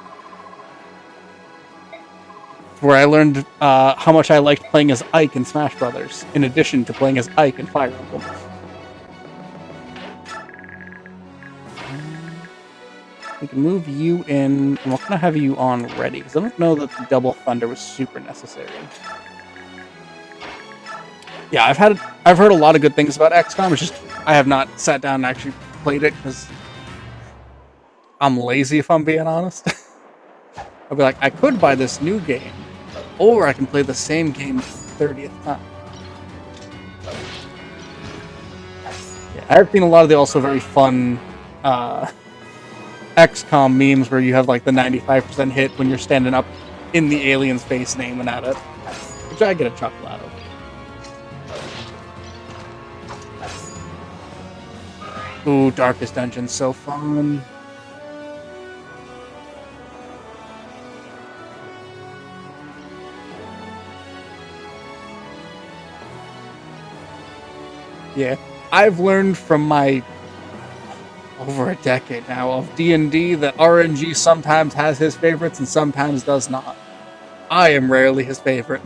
Where I learned how much I liked playing as Ike in Smash Brothers, in addition to playing as Ike in Fire Emblem. We can move you in, and we'll kind of have you on ready, because I don't know that the Double Thunder was super necessary. Yeah, I've heard a lot of good things about XCOM. It's just I have not sat down and actually played it because I'm lazy, if I'm being honest. I'll be like, I could buy this new game, or I can play the same game 30th time. Yeah, I've seen a lot of the also very fun XCOM memes where you have like the 95% hit when you're standing up in the alien's face and aiming at it, which I get a chuckle out of. Ooh, Darkest Dungeon, so fun. Yeah, I've learned from my over a decade now of D&D that RNG sometimes has his favorites and sometimes does not. I am rarely his favorite.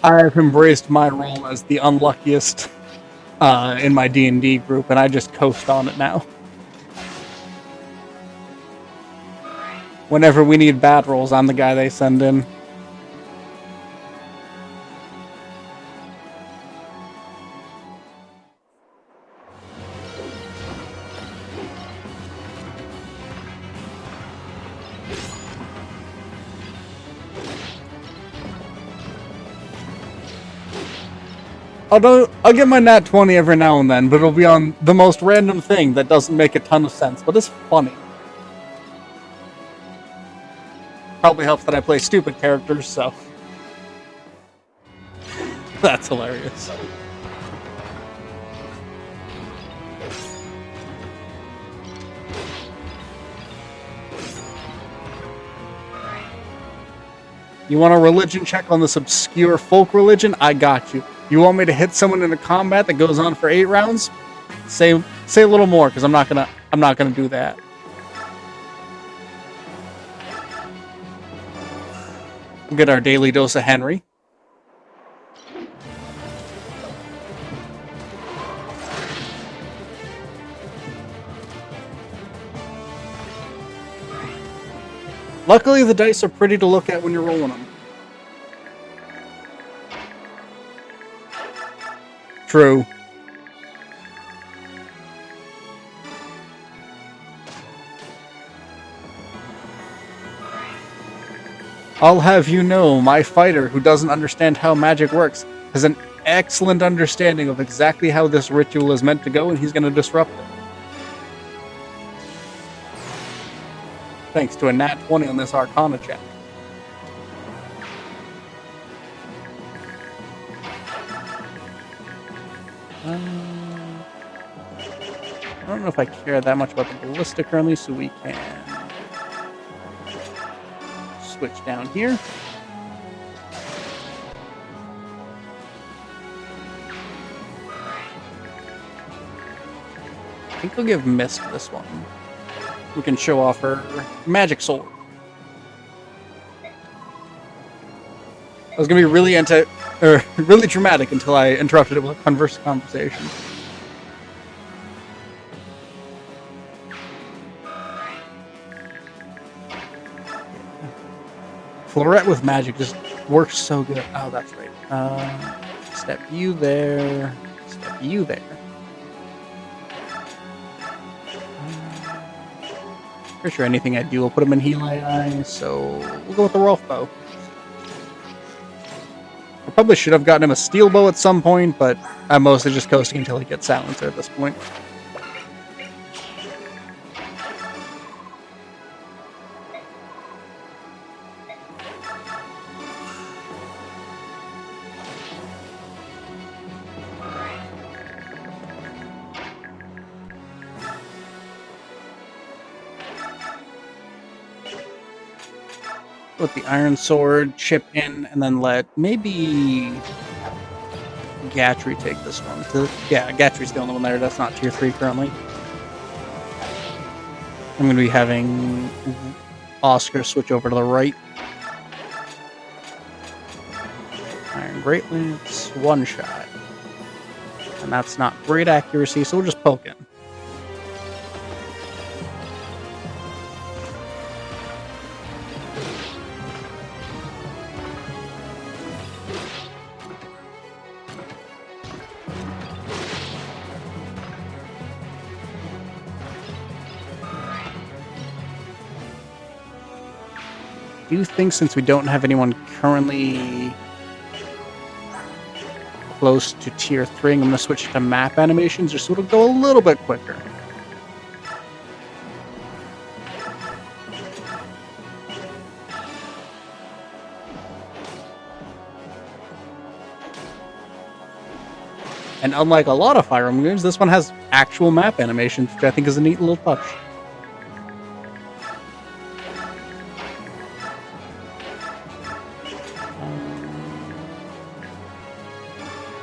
I've embraced my role as the unluckiest in my D&D group, and I just coast on it now. Whenever we need bad rolls, I'm the guy they send in. I'll get my nat 20 every now and then, but it'll be on the most random thing that doesn't make a ton of sense, but it's funny. Probably helps that I play stupid characters, so... That's hilarious. You want a religion check on this obscure folk religion? I got you. You want me to hit someone in a combat that goes on for 8 rounds? Say a little more, because I'm not gonna do that. We'll get our daily dose of Henry. Luckily, the dice are pretty to look at when you're rolling them. True. I'll have you know, my fighter, who doesn't understand how magic works, has an excellent understanding of exactly how this ritual is meant to go, and he's going to disrupt it. Thanks to a nat 20 on this Arcana check. I don't know if I care that much about the ballista currently, so we can switch down here. I think I'll give Mist this one. We can show off her magic sword. I was gonna be really really dramatic until I interrupted it with a conversation. Floret with magic just works so good. Oh, that's right. Step you there. Step you there. Pretty sure anything I do will put him in heal AI, so we'll go with the Rolf bow. I probably should have gotten him a steel bow at some point, but I'm mostly just coasting until he gets silencer at this point. With the Iron Sword, chip in, and then let maybe Gatry take this one. Yeah, Gatry's the only one there that's not tier 3 currently. I'm going to be having Oscar switch over to the right. Iron Great Lance, one shot. And that's not great accuracy, so we'll just poke in. I do think since we don't have anyone currently close to tier 3, I'm going to switch to map animations just so it'll go a little bit quicker. And unlike a lot of Fire Emblem games, this one has actual map animations, which I think is a neat little touch.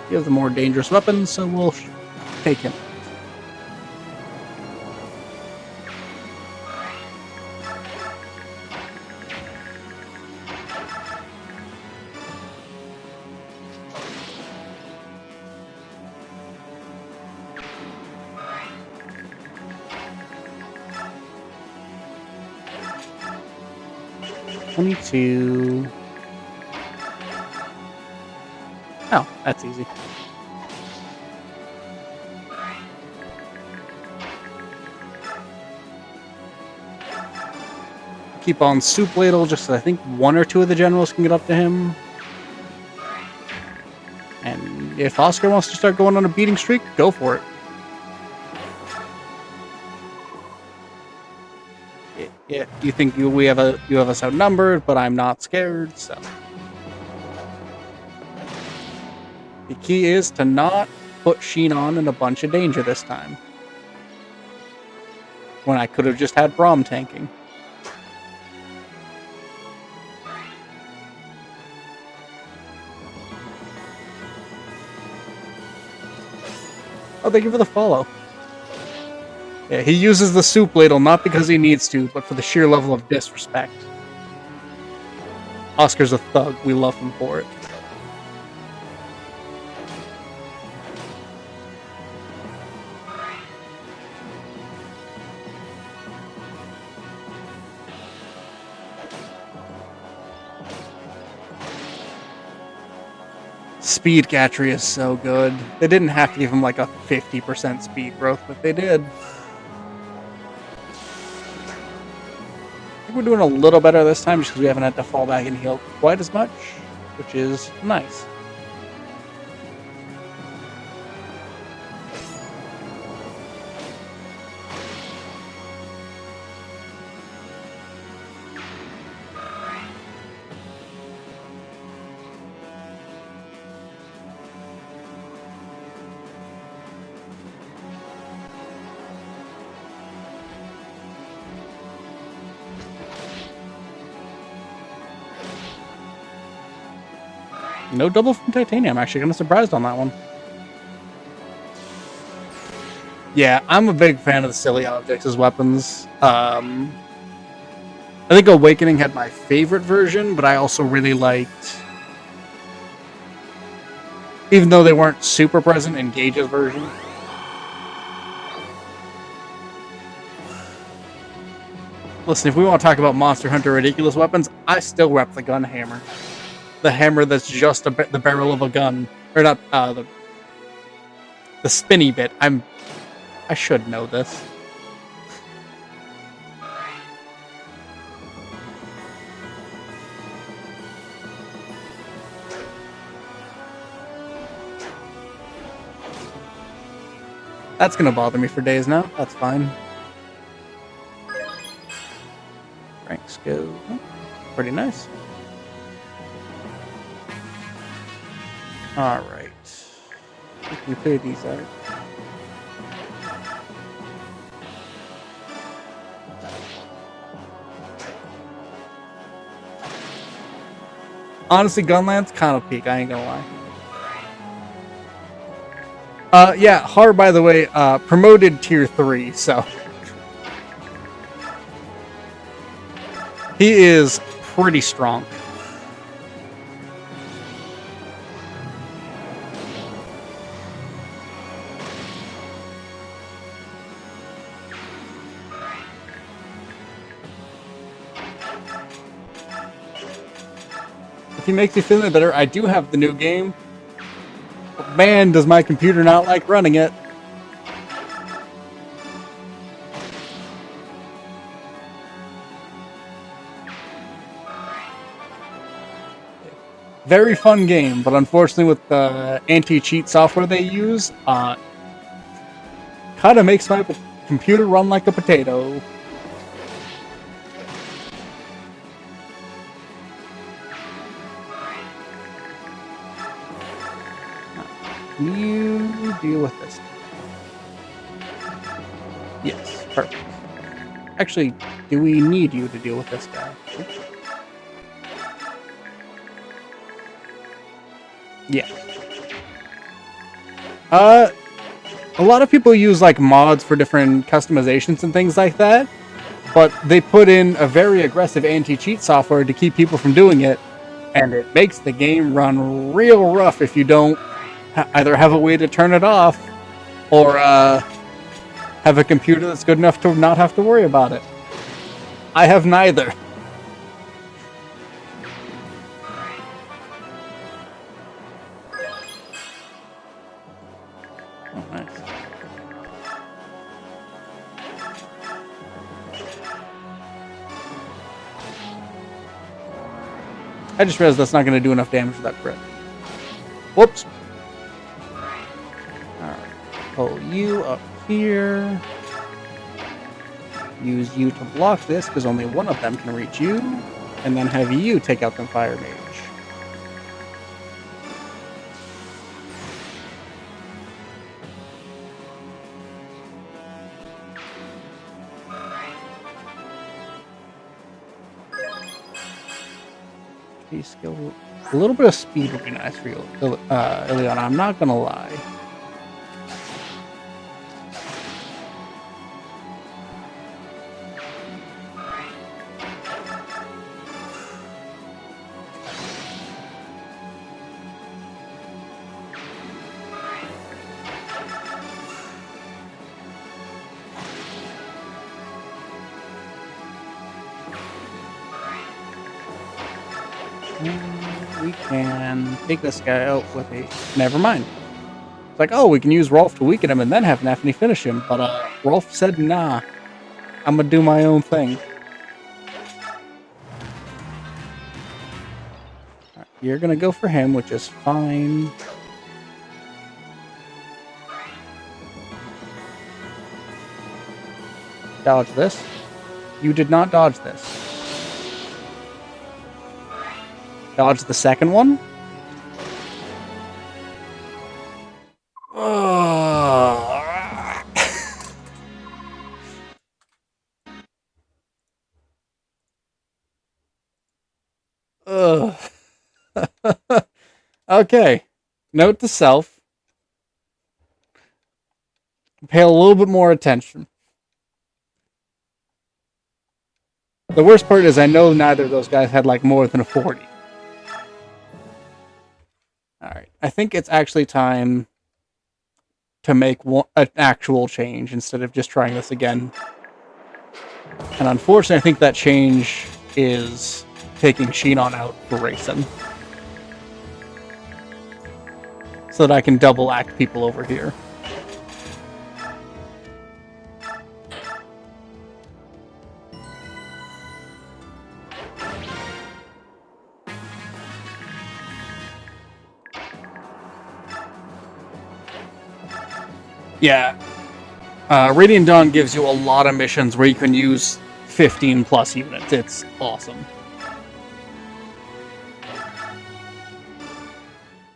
He has the more dangerous weapon, so we'll take him. $22. Oh, that's easy. Keep on Soup Ladle, just so I think one or two of the generals can get up to him. And if Oscar wants to start going on a beating streak, go for it. Yeah, you think you have us outnumbered, but I'm not scared, so. The key is to not put Sheen on in a bunch of danger this time. When I could have just had Brom tanking. Oh, thank you for the follow. Yeah, he uses the Soup Ladle not because he needs to, but for the sheer level of disrespect. Oscar's a thug. We love him for it. Speed Gatry is so good. They didn't have to give him like a 50% speed growth, but they did. I think we're doing a little better this time just because we haven't had to fall back and heal quite as much, which is nice. No double from Titanium. I'm actually kind of surprised on that one. Yeah, I'm a big fan of the silly objects as weapons. I think Awakening had my favorite version, but I also really liked, even though they weren't super present in Gage's version. Listen, if we want to talk about Monster Hunter ridiculous weapons, I still rep the gun hammer. The hammer that's just the barrel of a gun, or not the spinny bit. I should know this. That's gonna bother me for days now. That's fine. Ranks go. Pretty nice. Alright. We clear these out. Honestly, Gunland's kind of peak, I ain't gonna lie. Yeah, Har, by the way, promoted tier 3, so. He is pretty strong. If he makes you feel any better, I do have the new game. But man, does my computer not like running it. Very fun game, but unfortunately with the anti-cheat software they use, kind of makes my computer run like a potato. Can you deal with this? Yes, perfect. Actually, do we need you to deal with this guy? Yeah. A lot of people use like mods for different customizations and things like that, but they put in a very aggressive anti-cheat software to keep people from doing it, and it makes the game run real rough if you don't either have a way to turn it off or have a computer that's good enough to not have to worry about it. I have neither. Oh, nice. I just realized that's not going to do enough damage to that crit. Whoops. Alright. Pull you up here. Use you to block this, because only one of them can reach you. And then have you take out the Fire Mage. Skill. A little bit of speed would be nice for you, Ileana. I'm not gonna lie. We can take this guy out with a... Never mind. It's like, oh, we can use Rolf to weaken him and then have Nafni finish him. But Rolf said, nah. I'm gonna do my own thing. Right, you're gonna go for him, which is fine. Dodge this. You did not dodge this. Dodge the second one. Okay. Note to self. Pay a little bit more attention. The worst part is I know neither of those guys had like more than a 40. Alright, I think it's actually time to make an actual change instead of just trying this again. And unfortunately, I think that change is taking Shinon out for racing. So that I can double act people over here. Yeah, Radiant Dawn gives you a lot of missions where you can use 15 plus units. It's awesome.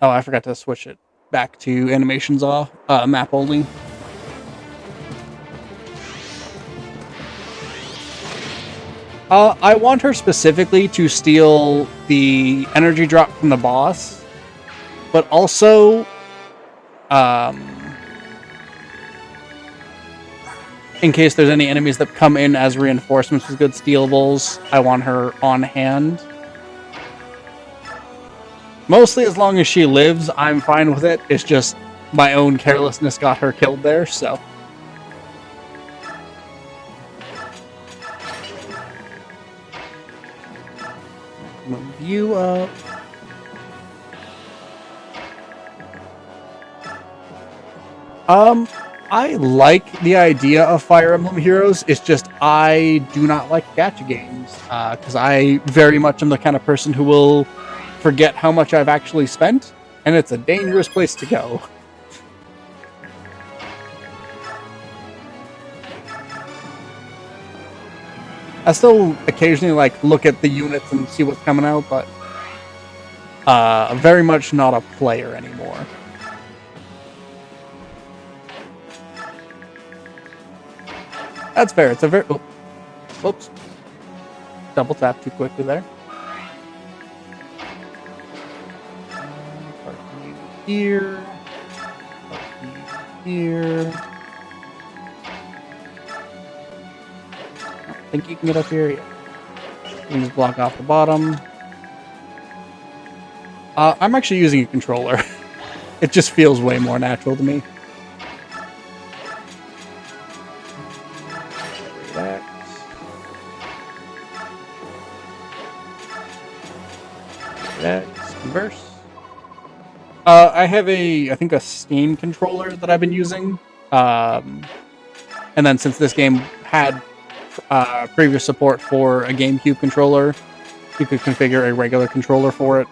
Oh, I forgot to switch it back to animations off, map only. I want her specifically to steal the energy drop from the boss, but also, in case there's any enemies that come in as reinforcements with good stealables, I want her on hand. Mostly as long as she lives, I'm fine with it. It's just my own carelessness got her killed there, so. Move you up. I like the idea of Fire Emblem Heroes. It's just I do not like gacha games because I very much am the kind of person who will forget how much I've actually spent, and it's a dangerous place to go. I still occasionally look at the units and see what's coming out, but very much not a player anymore. That's fair. It's a very... Oh, whoops. Double tap too quickly there. Here. Here. I think you can get up here. Yeah. You can just block off the bottom. I'm actually using a controller. It just feels way more natural to me. Converse. I have I think a Steam controller that I've been using. And then since this game had previous support for a GameCube controller, you could configure a regular controller for it.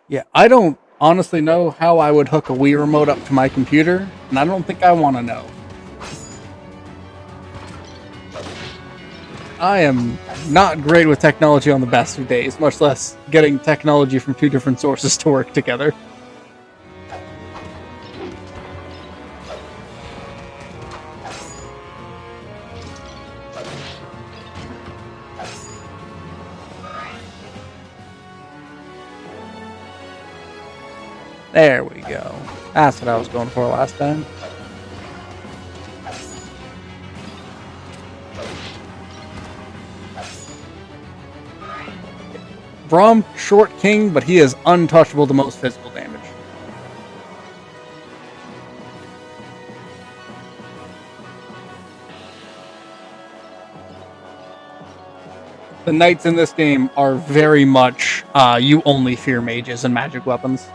Yeah, I don't honestly know how I would hook a Wii remote up to my computer, and I don't think I want to know. I am not great with technology on the best of days, much less getting technology from two different sources to work together. There we go. That's what I was going for last time. Brom, short king, but he is untouchable to most physical damage. The knights in this game are very much, you only fear mages and magic weapons.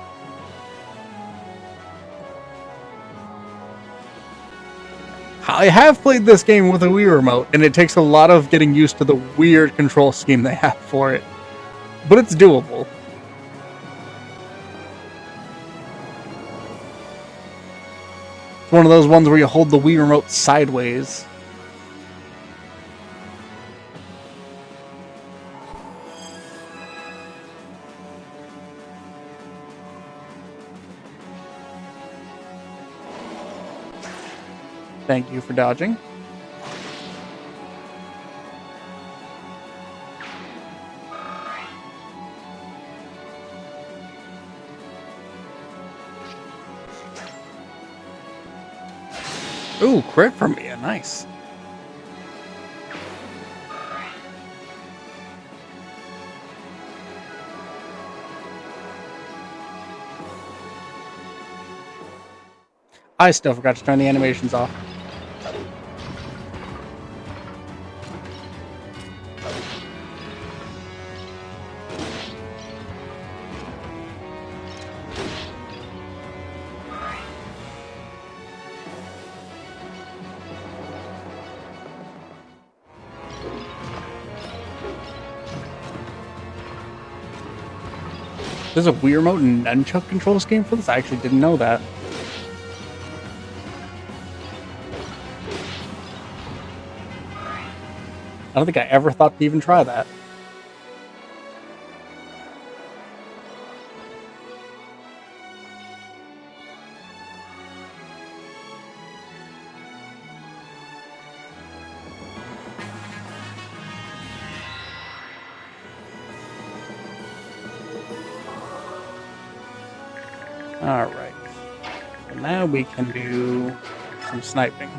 I have played this game with a Wii remote, and it takes a lot of getting used to the weird control scheme they have for it. But it's doable. It's one of those ones where you hold the Wii remote sideways. Thank you for dodging. Ooh, crit from me. Nice. I still forgot to turn the animations off. There's a Wii Remote and Nunchuck control scheme for this? I actually didn't know that. I don't think I ever thought to even try that. Alright. So now we can do some sniping.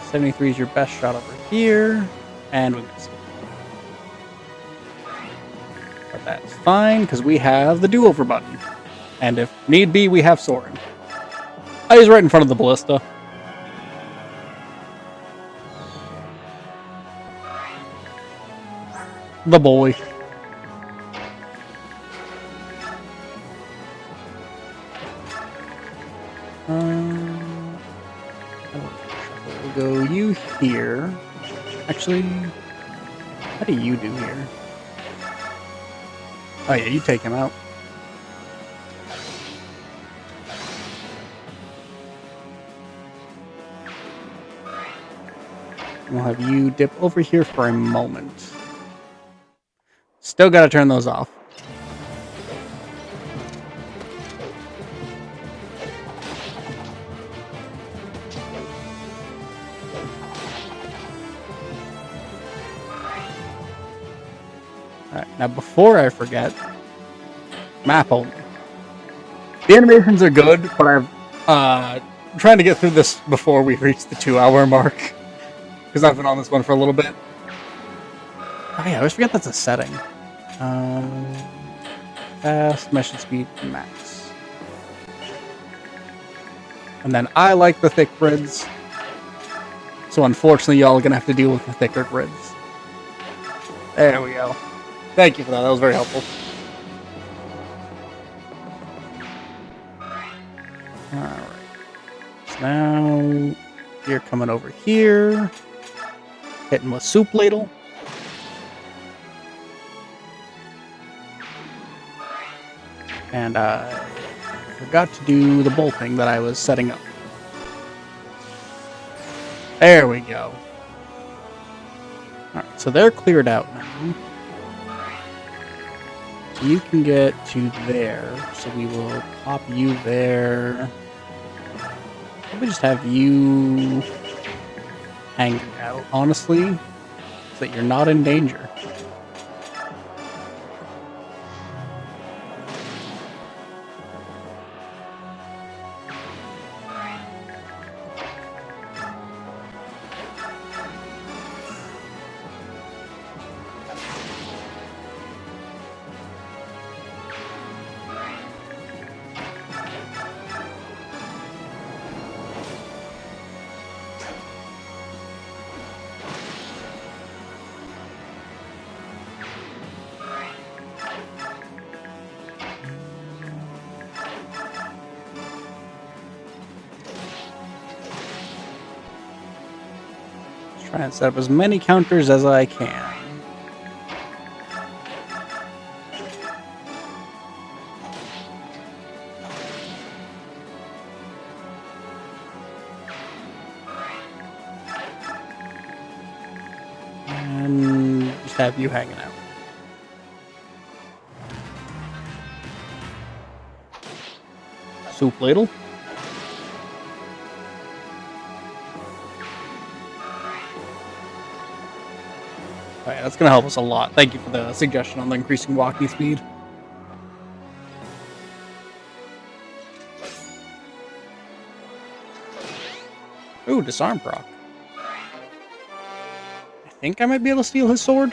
73 is your best shot over here. And we miss it. But that's fine, because we have the do-over button. And if need be, we have soaring. Oh, he's right in front of the ballista. The boy. We'll go you here. Actually, how do you do here? Oh yeah, you take him out. We'll have you dip over here for a moment. Still gotta turn those off. Alright, now before I forget, map only. The animations are good, but I'm trying to get through this before we reach the 2-hour mark. Because I've been on this one for a little bit. Oh yeah, I always forget that's a setting. Fast, mission speed, max. And then I like the thick grids. So unfortunately, y'all are going to have to deal with the thicker grids. There we go. Thank you for that. That was very helpful. Alright. So now you're coming over here. Hitting with soup ladle. And I forgot to do the bolting that I was setting up. There we go. Alright, so they're cleared out now. You can get to there, so we will pop you there. Probably just have you hanging out, honestly, so that you're not in danger. Try and set up as many counters as I can. And just have you hanging out. Soup ladle. Alright, that's gonna help us a lot. Thank you for the suggestion on the increasing walking speed. Ooh, disarm proc. I think I might be able to steal his sword.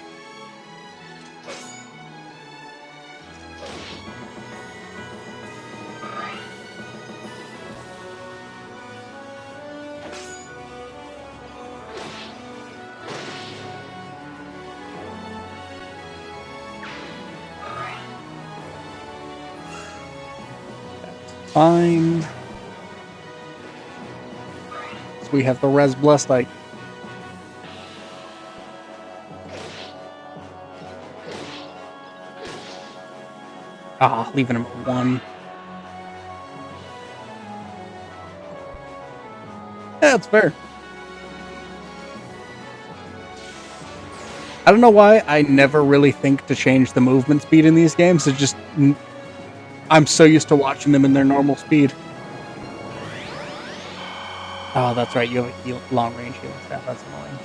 Fine. So we have the Res Blessed Ike. Ah, leaving him at 1. Yeah, that's fair. I don't know why I never really think to change the movement speed in these games. It's just I'm so used to watching them in their normal speed. Oh, that's right. You have a long range healing staff. That's annoying.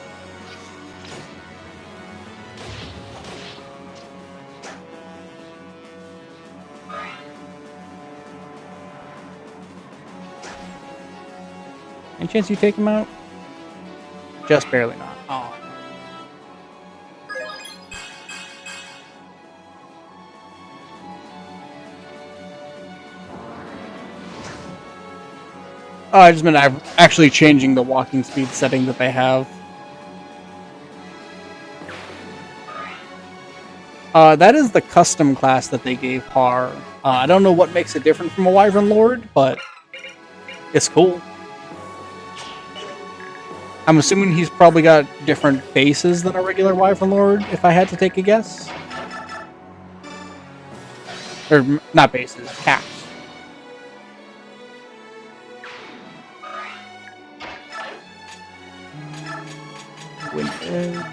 Any chance you take him out? Just barely not. Oh. Oh, I just meant I'm actually changing the walking speed setting that they have. That is the custom class that they gave Har. I don't know what makes it different from a Wyvern Lord, but it's cool. I'm assuming he's probably got different bases than a regular Wyvern Lord, if I had to take a guess. Or, not bases, caps. Wind Edge.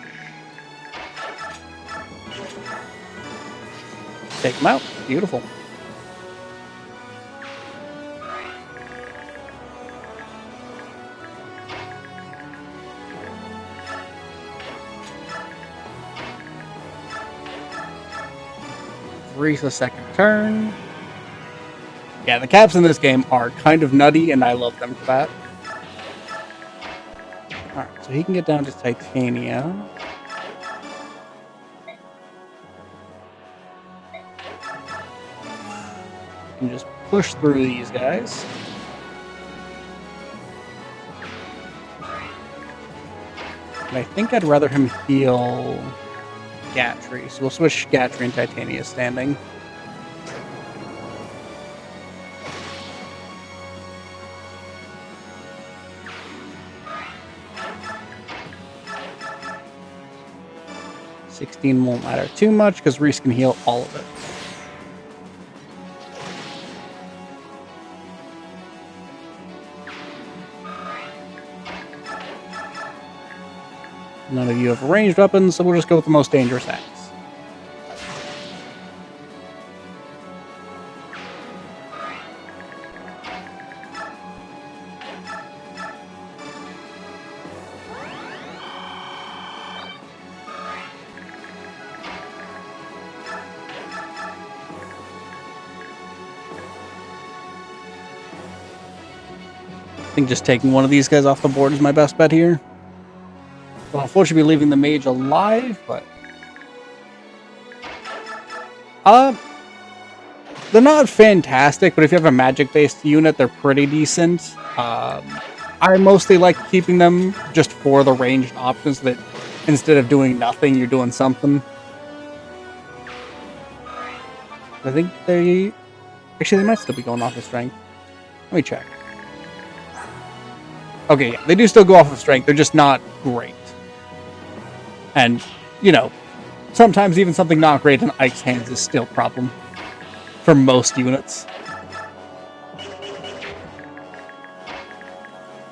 Take him out. Beautiful. Reach the second turn. Yeah, the caps in this game are kind of nutty, and I love them for that. Alright, so he can get down to Titania. And just push through these guys. And I think I'd rather him heal Gatry, so we'll switch Gatry and Titania standing. $16 won't matter too much because Reese can heal all of it. None of you have ranged weapons, so we'll just go with the most dangerous axe. I think just taking one of these guys off the board is my best bet here. Well, unfortunately, leaving the mage alive, but they're not fantastic. But if you have a magic-based unit, they're pretty decent. I mostly like keeping them just for the ranged options. That instead of doing nothing, you're doing something. I think they might still be going off of strength. Let me check. Okay, yeah, they do still go off of strength. They're just not great. And, you know, sometimes even something not great in Ike's hands is still a problem for most units.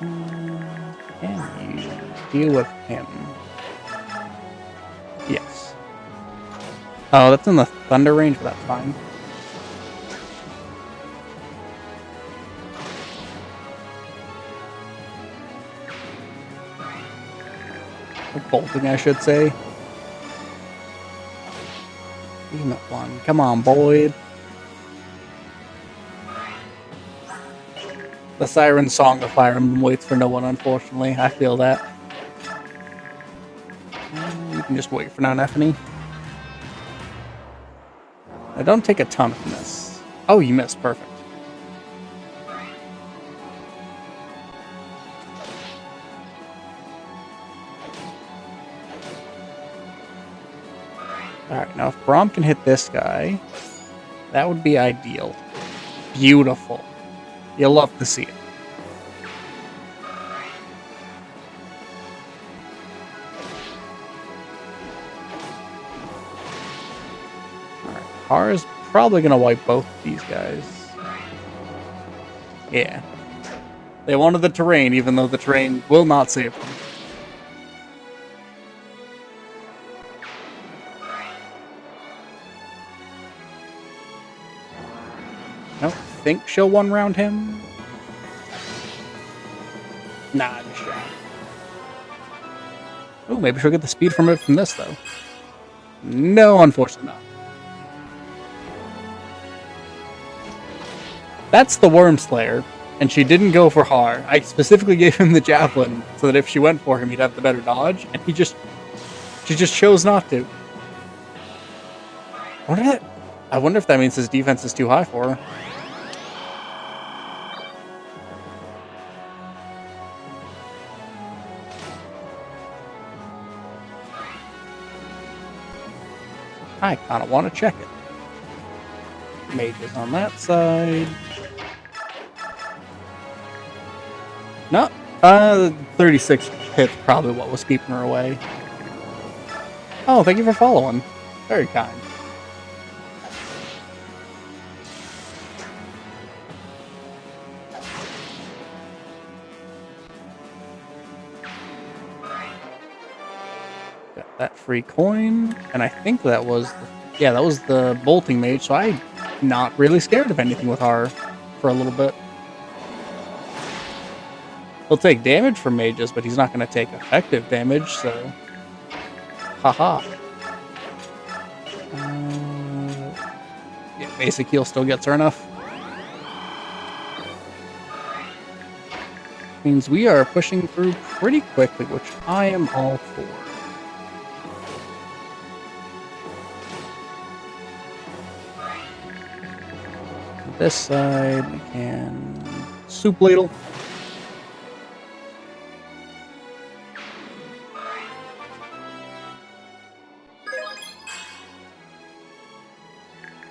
Can you deal with him? Yes. Oh, that's in the thunder range, but that's fine. Bolting, I should say. Even that one. Come on, Boyd. The Siren Song of Fire Emblem waits for no one, unfortunately. I feel that. You can just wait for now, Neffany. Now, don't take a ton from this. Oh, you missed. Perfect. Alright, now if Brom can hit this guy, that would be ideal. Beautiful. You'll love to see it. Alright, Har is probably going to wipe both these guys. Yeah. They wanted the terrain, even though the terrain will not save them. I don't think she'll one-round him. Nah, just shy. Oh, maybe she'll get the speed from it from this, though. No, unfortunately not. That's the Worm Slayer, and she didn't go for Har. I specifically gave him the Javelin so that if she went for him, he'd have the better dodge, and she just chose not to. I wonder if that means his defense is too high for her. I kind of want to check it. Mages on that side. No, 36 hits probably what was keeping her away. Oh, thank you for following. Very kind. Got that free coin, and I think that was that was the bolting mage, so I'm not really scared of anything with her for a little bit. He'll take damage from mages, but he's not going to take effective damage, so... Haha. Yeah, basic heal still gets her enough. Means we are pushing through pretty quickly, which I am all for. This side, we can soup ladle.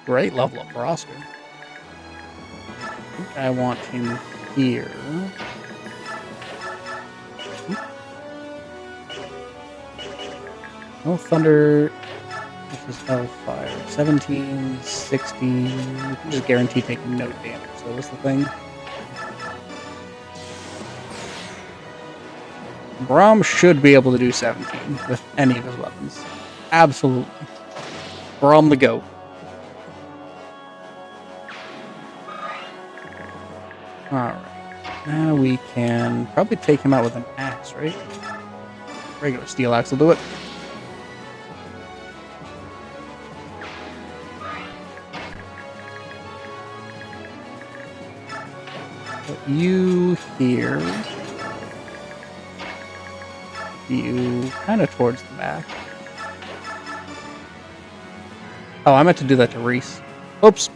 Great level up for Oscar. I think I want him here. No thunder. This is hellfire. 17, 16. We can just guarantee taking no damage. So what's the thing? Brom should be able to do 17 with any of his weapons. Absolutely. Brom the GOAT. Alright. Now we can probably take him out with an axe, right? Regular steel axe will do it. Put you here. You kind of towards the back. Oh, I meant to do that to Reese. Oops.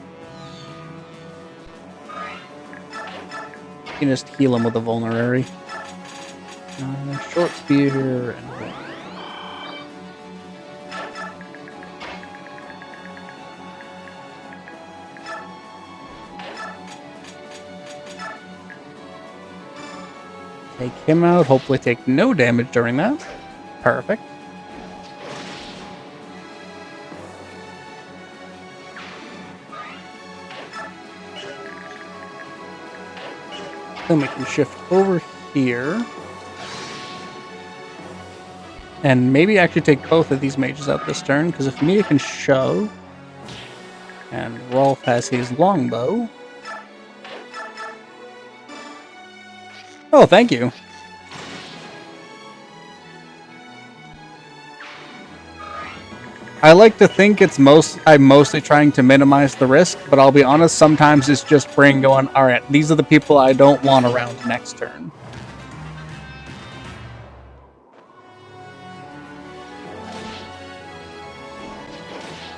You can just heal him with a vulnerary. Short spear and take him out. Hopefully take no damage during that. Perfect. Then we can shift over here. And maybe actually take both of these mages out this turn, because if Mia can shove, and Rolf has his longbow. Oh, thank you. I like to think I'm mostly trying to minimize the risk, but I'll be honest, sometimes it's just brain going, alright, these are the people I don't want around next turn.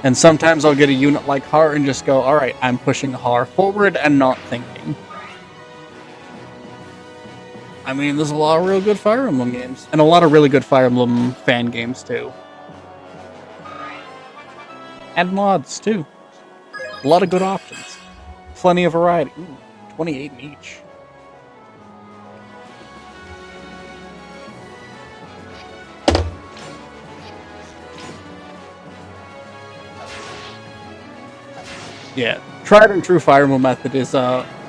And sometimes I'll get a unit like Har and just go, alright, I'm pushing Har forward and not thinking. I mean, there's a lot of real good Fire Emblem games. And a lot of really good Fire Emblem fan games, too. And mods, too. A lot of good options. Plenty of variety. Ooh, 28 in each. Yeah, tried and true fire move method is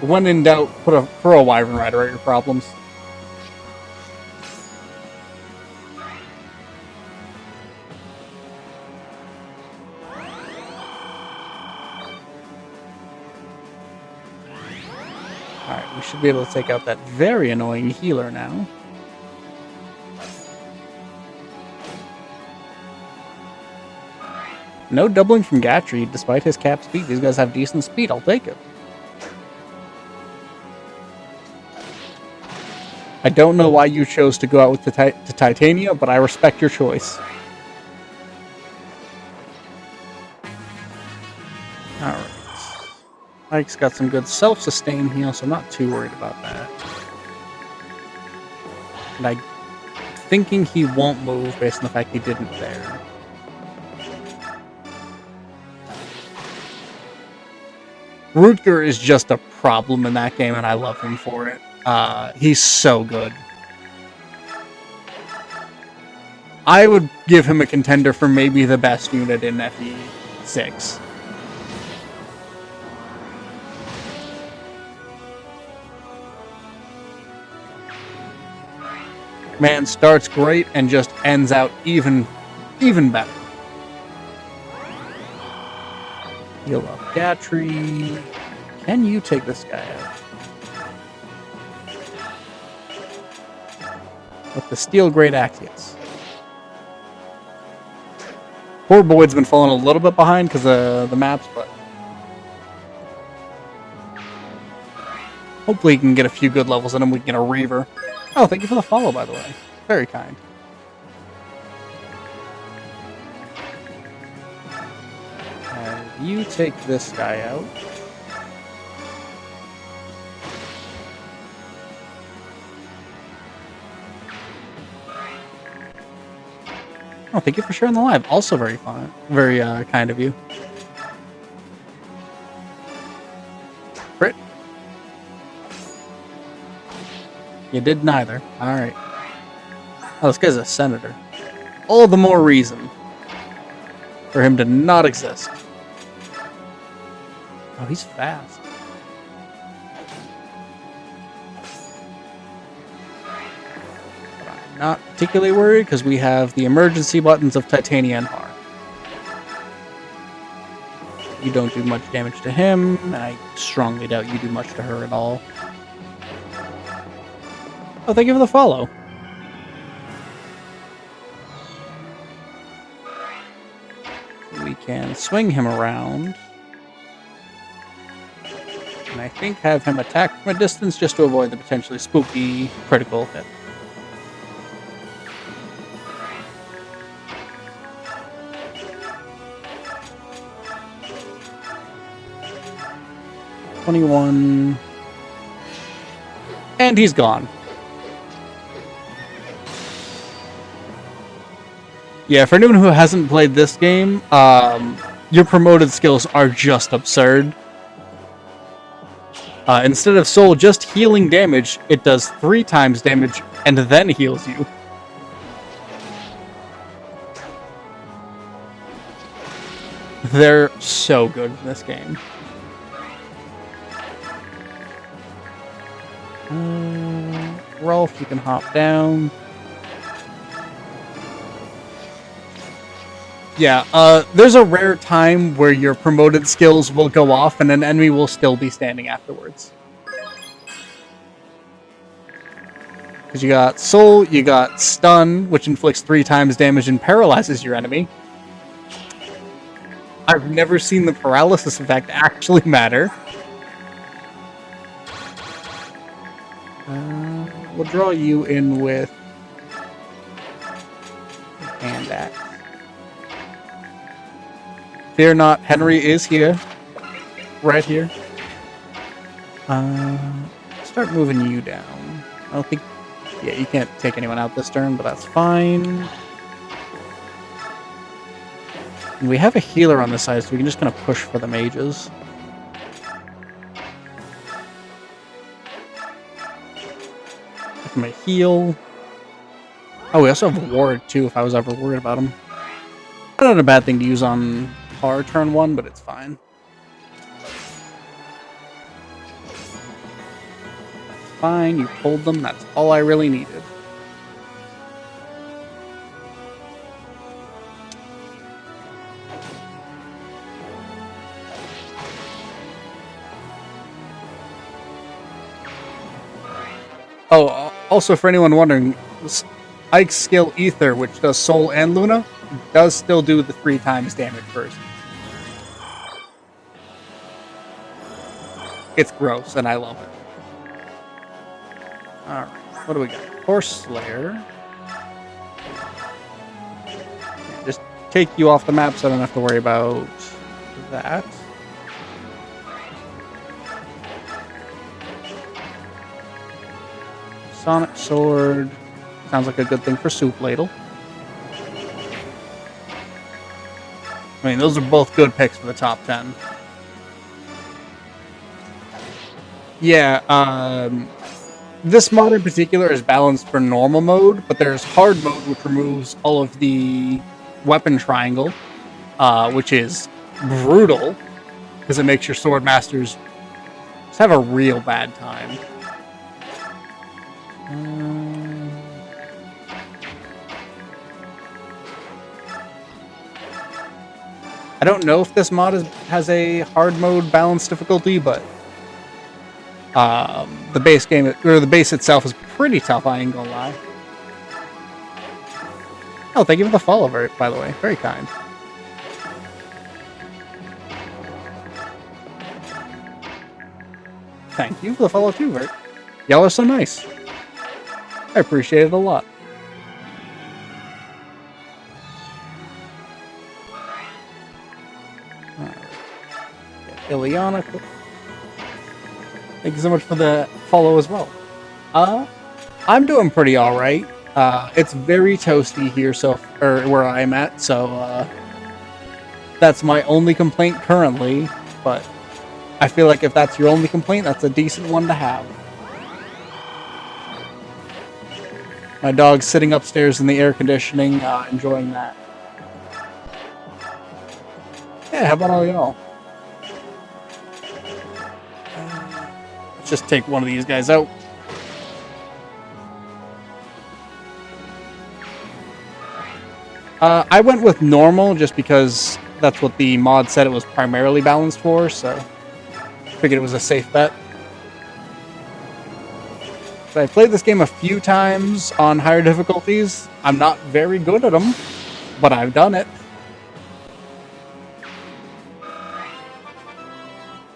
when in doubt, throw a Wyvern Rider at your problems. Alright, we should be able to take out that very annoying healer now. No doubling from Gatry, despite his cap speed. These guys have decent speed, I'll take it. I don't know why you chose to go out with to Titania, but I respect your choice. Alright. Ike's got some good self-sustain heal, so I'm not too worried about that. And I'm thinking he won't move based on the fact he didn't there. Rutger is just a problem in that game, and I love him for it. He's so good. I would give him a contender for maybe the best unit in FE6. Man starts great and just ends out even better. Heal up Gatry. Can you take this guy out? With the Steel Great Axe, yes. Poor Boyd's been falling a little bit behind because of the maps, but hopefully he can get a few good levels in him. We can get a Reaver. Oh, thank you for the follow, by the way. Very kind. You take this guy out. Oh, thank you for sharing the live. Also very fun. Very kind of you. Crit. You did neither. Alright. Oh, this guy's a senator. All the more reason for him to not exist. Oh, he's fast. But I'm not particularly worried because we have the emergency buttons of Titania and Har. You don't do much damage to him, and I strongly doubt you do much to her at all. Oh, thank you for the follow. We can swing him around. And I think have him attack from a distance just to avoid the potentially spooky critical hit. $21. And he's gone. Yeah, for anyone who hasn't played this game, your promoted skills are just absurd. Instead of soul just healing damage, it does 3 times damage and then heals you. They're so good in this game. Rolf, you can hop down. Yeah, there's a rare time where your promoted skills will go off and an enemy will still be standing afterwards. Because you got Soul, you got Stun, which inflicts 3 times damage and paralyzes your enemy. I've never seen the paralysis effect actually matter. We'll draw you in with hand axe. Fear not, Henry is here. Right here. Start moving you down. I don't think... Yeah, you can't take anyone out this turn, but that's fine. And we have a healer on this side, so we can just kind of push for the mages. Give him a heal. Oh, we also have a ward, too, if I was ever worried about him. Not a bad thing to use on Har turn 1, but it's fine. fine. You pulled them. That's all I really needed. Oh, also for anyone wondering, Ike's skill Ether, which does Soul and Luna, does still do the 3 times damage first. It's gross, and I love it. Alright, what do we got? Horse Slayer. Just take you off the map so I don't have to worry about that. Sonic Sword. Sounds like a good thing for Soup Ladle. I mean, those are both good picks for the top 10. Yeah, this mod in particular is balanced for normal mode, but there's hard mode, which removes all of the weapon triangle, which is brutal, because it makes your sword masters just have a real bad time. I don't know if this mod has a hard mode balanced difficulty, but the base game, or the base itself, is pretty tough. I ain't gonna lie. Oh, thank you for the follow, by the way. Very kind. Thank you for the follow too, Vert. Y'all are so nice. I appreciate it a lot. Ileana, thank you so much for the follow as well. I'm doing pretty alright. It's very toasty here, where I'm at, so that's my only complaint currently, but I feel like if that's your only complaint, that's a decent one to have. My dog's sitting upstairs in the air conditioning, enjoying that. Yeah, how about all y'all? Let's just take one of these guys out. I went with normal just because that's what the mod said it was primarily balanced for, so I figured it was a safe bet. So I played this game a few times on higher difficulties. I'm not very good at them, but I've done it.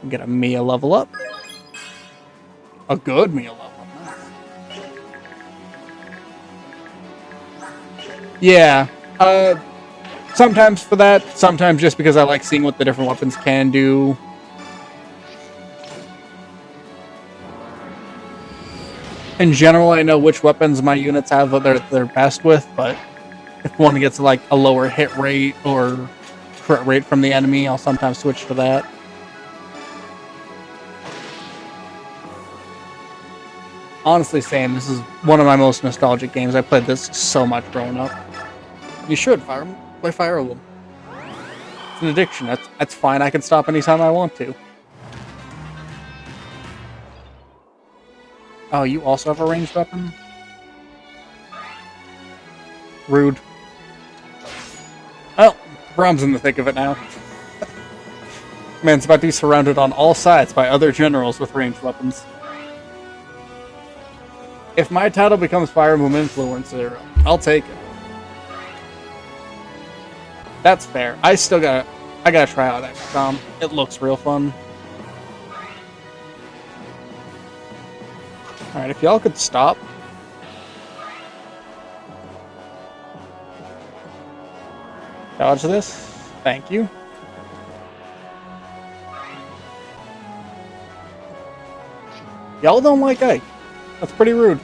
Get a Mia level up. A good Mia level up. Yeah. Sometimes for that, sometimes just because I like seeing what the different weapons can do. In general, I know which weapons my units have that they're best with, but if one gets like a lower hit rate or crit rate from the enemy, I'll sometimes switch to that. Honestly saying, this is one of my most nostalgic games. I played this so much growing up. You should play Fire Emblem. It's an addiction. That's fine. I can stop anytime I want to. Oh, you also have a ranged weapon? Rude. Oh, Brom's in the thick of it now. Man's about to be surrounded on all sides by other generals with ranged weapons. If my title becomes Fire Emblem Influencer, I'll take it. That's fair. I gotta try out XCOM. It looks real fun. Alright, if y'all could stop. Dodge this. Thank you. Y'all don't like Ike. That's pretty rude.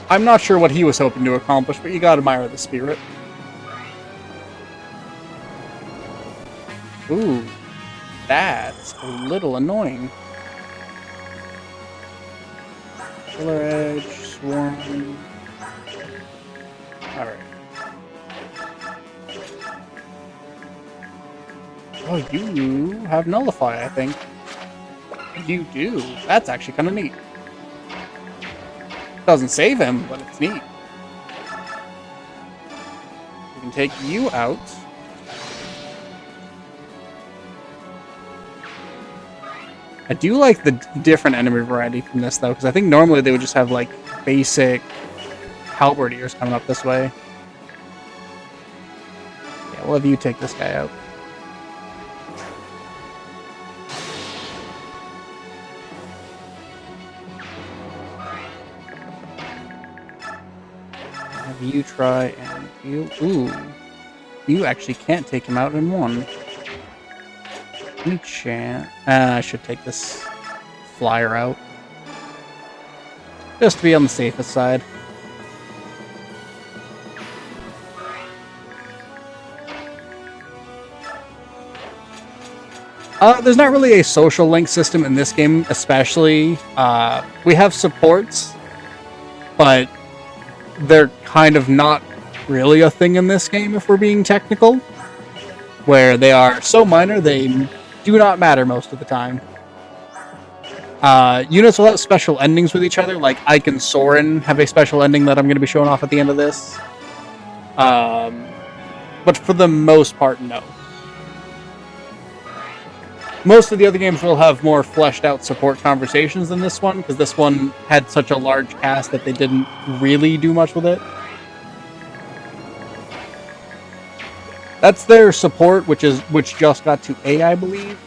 I'm not sure what he was hoping to accomplish, but you gotta admire the spirit. Ooh. That's a little annoying. Killer Edge, Swarm. Alright. Oh, you have Nullify, I think. You do. That's actually kind of neat. Doesn't save him, but it's neat. We can take you out. I do like the different enemy variety from this, though, because I think normally they would just have, like, basic halberdiers coming up this way. Yeah, we'll have you take this guy out. Have you try and you... Ooh. You actually can't take him out in one. Any chance? I should take this flyer out. Just to be on the safest side. There's not really a social link system in this game, especially. We have supports, but they're kind of not really a thing in this game, if we're being technical. Where they are so minor, they do not matter most of the time. Units will have special endings with each other, like Ike and Soren have a special ending that I'm going to be showing off at the end of this. But for the most part, no. Most of the other games will have more fleshed out support conversations than this one, because this one had such a large cast that they didn't really do much with it. That's their support, which just got to A, I believe.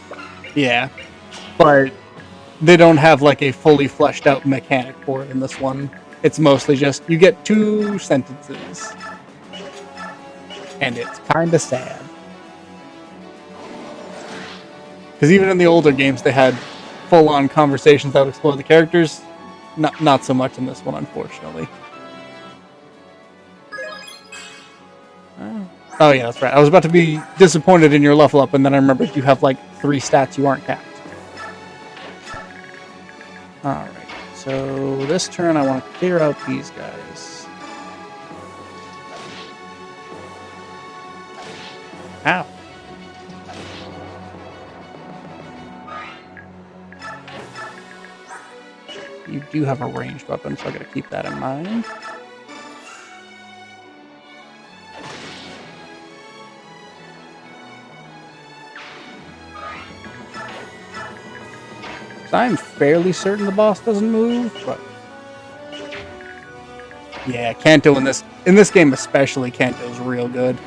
Yeah. But they don't have like a fully fleshed out mechanic for it in this one. It's mostly just, you get 2 sentences. And it's kinda sad. Because even in the older games, they had full-on conversations that would explore the characters. Not so much in this one, unfortunately. Oh yeah, that's right. I was about to be disappointed in your level up, and then I remembered you have like 3 stats you aren't capped. Alright, so this turn I want to clear out these guys. Ow. You do have a ranged weapon, so I gotta keep that in mind. I'm fairly certain the boss doesn't move, but yeah, Kanto in this game especially, Kanto's real good.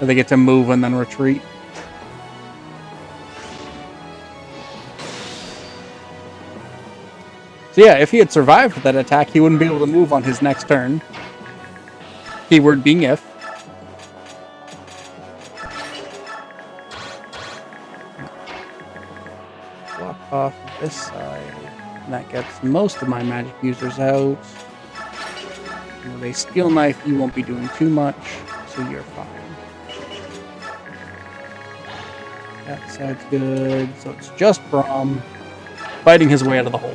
So they get to move and then retreat. So yeah, if he had survived that attack, he wouldn't be able to move on his next turn. Keyword being if. Block off this side. And that gets most of my magic users out. With a steel knife, you won't be doing too much, so you're fine. That side's good, so it's just Brom fighting his way out of the hole.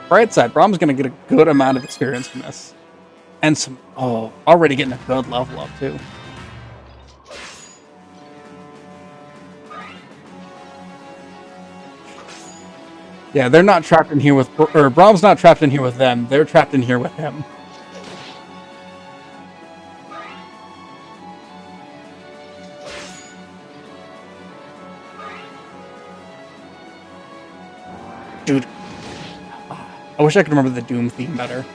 Bright side, Brom's going to get a good amount of experience from this. And some... Oh, already getting a good level up, too. Yeah, they're not trapped in here with... Or Brom's not trapped in here with them. They're trapped in here with him. Dude. I wish I could remember the Doom theme better.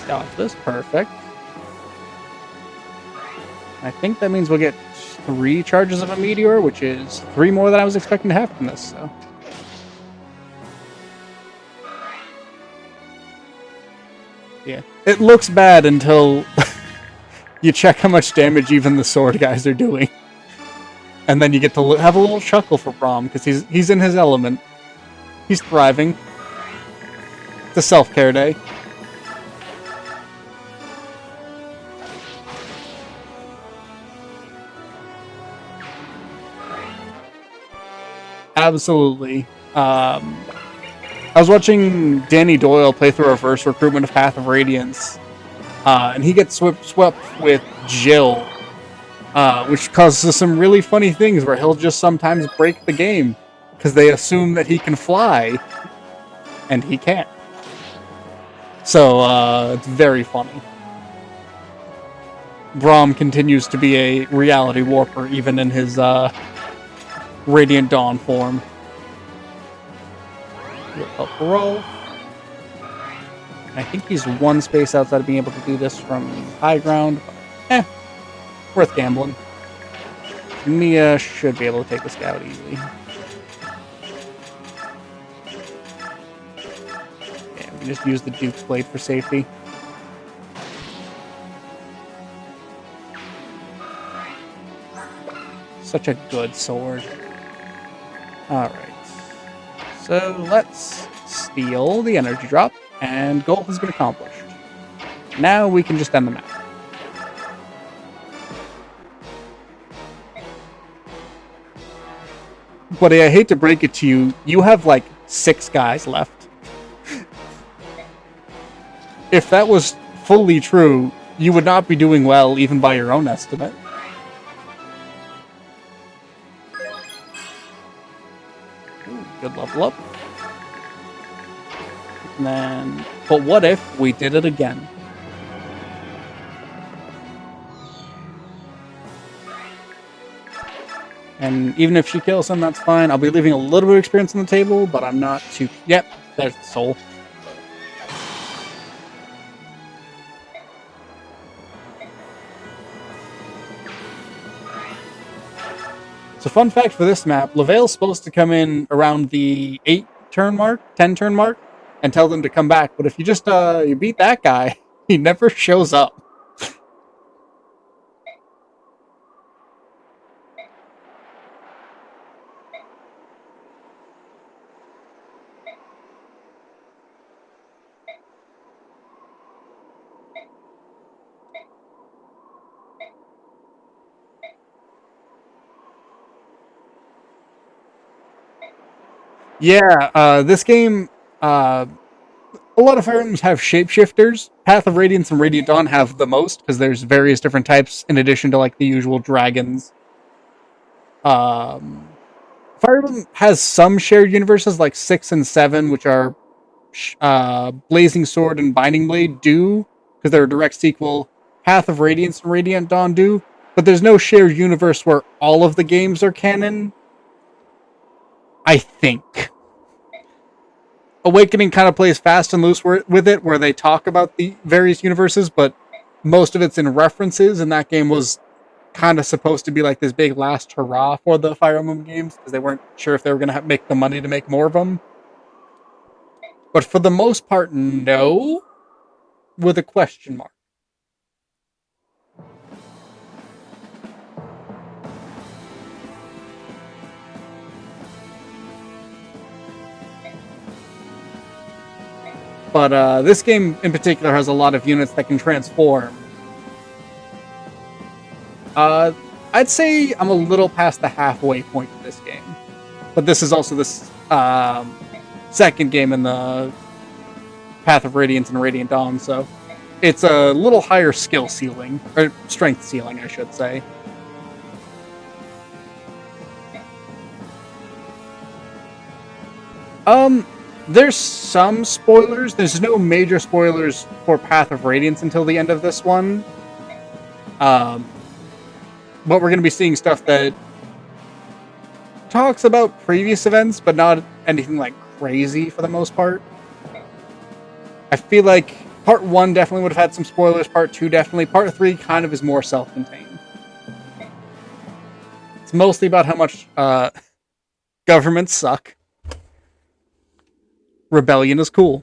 Dodge this, perfect. I think that means we'll get 3 charges of a meteor, which is 3 more than I was expecting to have from this, so. Yeah. It looks bad until you check how much damage even the sword guys are doing. And then you get to have a little chuckle for Brom, because he's in his element. He's thriving. It's a self-care day. Absolutely. I was watching Danny Doyle play through Reverse Recruitment of Path of Radiance, and he gets swept with Jill, which causes some really funny things where he'll just sometimes break the game because they assume that he can fly, and he can't. So it's very funny. Brom continues to be a reality warper even in his Radiant Dawn form. Up roll. I think he's one space outside of being able to do this from high ground. Worth gambling. Mia should be able to take this guy out easily. Yeah, we can just use the Duke's Blade for safety. Such a good sword. Alright. So let's steal the energy drop, and goal has been accomplished. Now we can just end the map. Buddy, I hate to break it to you, you have like 6 guys left. If that was fully true, you would not be doing well even by your own estimate. Ooh, good level up. And then, but what if we did it again? And even if she kills him, that's fine. I'll be leaving a little bit of experience on the table, but I'm not too... Yep, there's the soul. So fun fact for this map, Lavelle's supposed to come in around the 8-turn mark, 10-turn mark, and tell them to come back. But if you just you beat that guy, he never shows up. Yeah, this game, a lot of Fire Emblems have shapeshifters. Path of Radiance and Radiant Dawn have the most, because there's various different types in addition to like the usual dragons. Fire Emblem has some shared universes, like 6 and 7, which are Blazing Sword and Binding Blade do, because they're a direct sequel. Path of Radiance and Radiant Dawn do, but there's no shared universe where all of the games are canon. I think. Awakening kind of plays fast and loose with it, where they talk about the various universes, but most of it's in references, and that game was kind of supposed to be like this big last hurrah for the Fire Emblem games, because they weren't sure if they were going to make the money to make more of them. But for the most part, no, with a question mark. But this game in particular has a lot of units that can transform. I'd say I'm a little past the halfway point of this game. But this is also the second game in the Path of Radiance and Radiant Dawn, so it's a little higher skill ceiling, or strength ceiling, I should say. There's some spoilers. There's no major spoilers for Path of Radiance until the end of this one. But we're going to be seeing stuff that talks about previous events, but not anything like crazy for the most part. I feel like Part 1 definitely would have had some spoilers, Part 2 definitely. Part 3 kind of is more self-contained. It's mostly about how much governments suck. Rebellion is cool.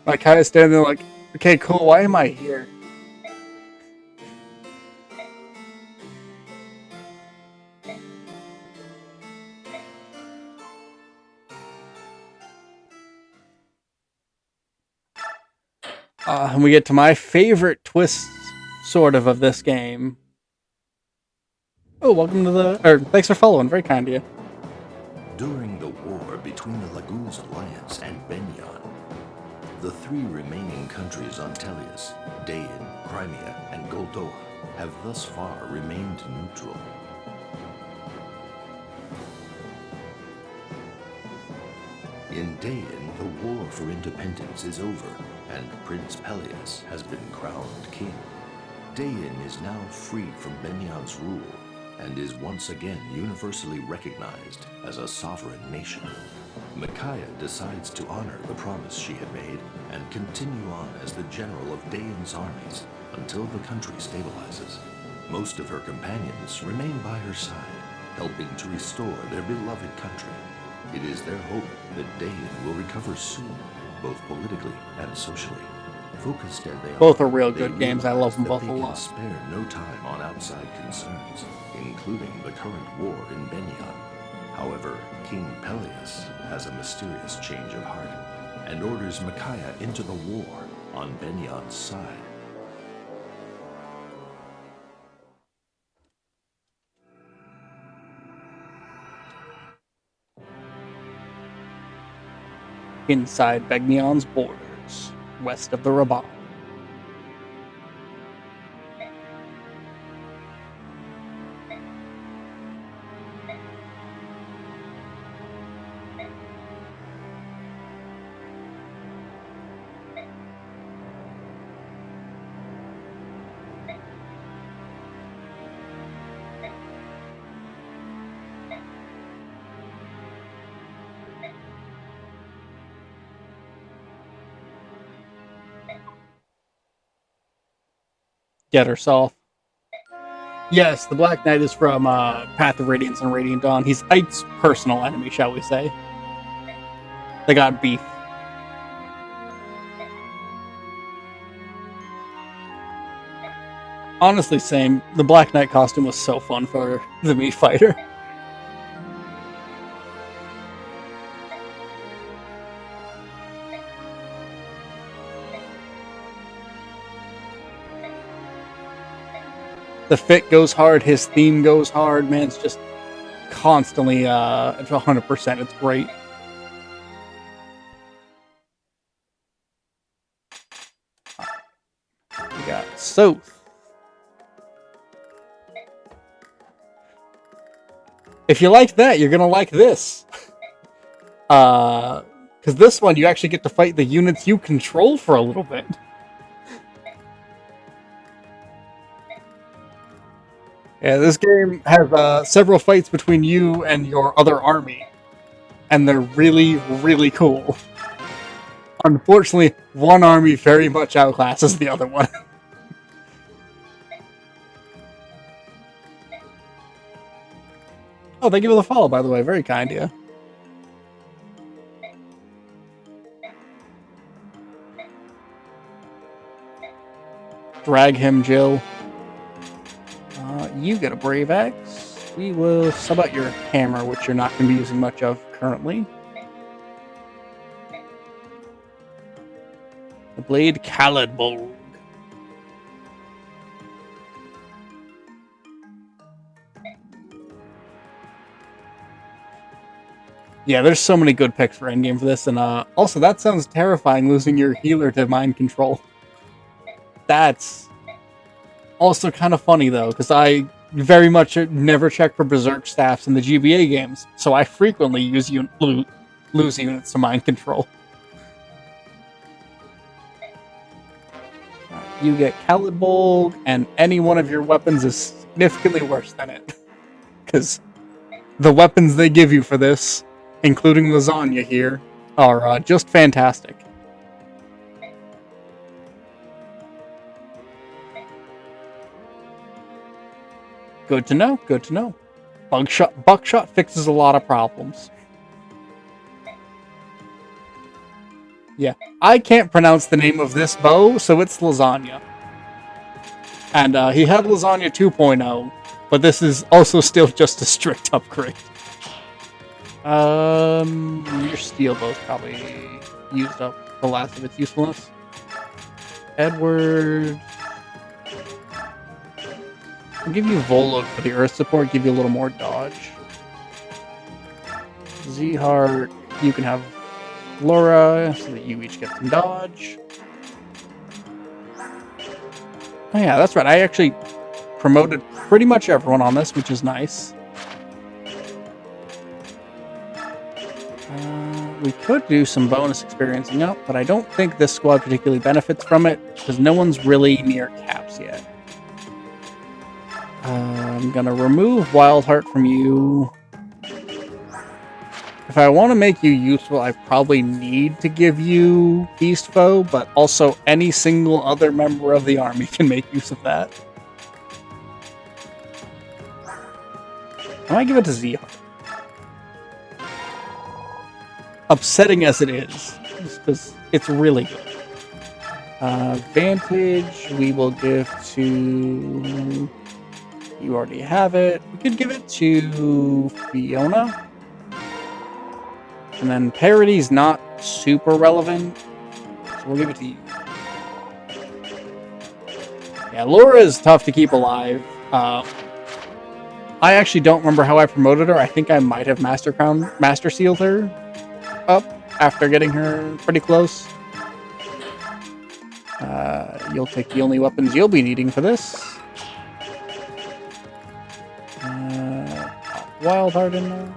Like, kind of standing there like, okay, cool, why am I here? And we get to my favorite twist, sort of this game. Oh, welcome to thanks for following, very kind of you. During the war between the Laguz Alliance and Benyan, the three remaining countries on Telius, Dayan, Crimea, and Goldoa, have thus far remained neutral. In Dayan, the war for independence is over, and Prince Pelias has been crowned king. Dayan is now free from Benyan's rule, and is once again universally recognized as a sovereign nation. Micaiah decides to honor the promise she had made and continue on as the general of Dayan's armies until the country stabilizes. Most of her companions remain by her side, helping to restore their beloved country. It is their hope that Dayan will recover soon, both politically and socially. Focused as they both are real good games. I love them that both they a can lot. spare no time on outside concerns, including the current war in Benyan. However, King Pelias has a mysterious change of heart and orders Micaiah into the war on Benyan's side. Inside Benyan's borders, west of the Rabat. Get herself. Yes, the Black Knight is from Path of Radiance and Radiant Dawn. He's Ike's personal enemy, shall we say. They got beef. Honestly, same. The Black Knight costume was so fun for the Mii fighter. The fit goes hard, his theme goes hard, man, it's just constantly at 100%, it's great. We got Soth. If you like that, you're gonna like this. Because this one, you actually get to fight the units you control for a little bit. Yeah, this game has several fights between you and your other army, and they're really, really cool. Unfortunately, one army very much outclasses the other one. Oh, thank you for the follow, by the way. Very kind of you. Drag him, Jill. You get a Brave Axe. We will sub out your hammer, which you're not going to be using much of currently. The Blade Khalidbolg. Yeah, there's so many good picks for endgame for this, and also that sounds terrifying, losing your healer to mind control. That's also kind of funny though, because I very much never check for berserk staffs in the GBA games, so I frequently lose units to mind control. You get Khalidbolg, and any one of your weapons is significantly worse than it. Because the weapons they give you for this, including lasagna here, are just fantastic. Good to know, good to know. Buckshot fixes a lot of problems. Yeah. I can't pronounce the name of this bow, so it's lasagna. And he had lasagna 2.0, but this is also still just a strict upgrade. Your steel bow's probably used up the last of its usefulness. Edward. I'll give you Volog for the earth support, give you a little more dodge. Z-Heart, you can have Laura, so that you each get some dodge. Oh yeah, that's right. I actually promoted pretty much everyone on this, which is nice. We could do some bonus experiencing up, but I don't think this squad particularly benefits from it, because no one's really near caps yet. I'm gonna remove Wild Heart from you. If I want to make you useful, I probably need to give you Beast Foe, but also any single other member of the army can make use of that. I might give it to Z-Heart. Upsetting as it is, just because it's really good. Vantage, we will give to... You already have it. We could give it to Fiona. And then Parody's not super relevant, so we'll give it to you. Yeah, Laura is tough to keep alive. I actually don't remember how I promoted her. I think I might have Master Sealed her up after getting her pretty close. You'll take the only weapons you'll be needing for this. Wild Heart in there.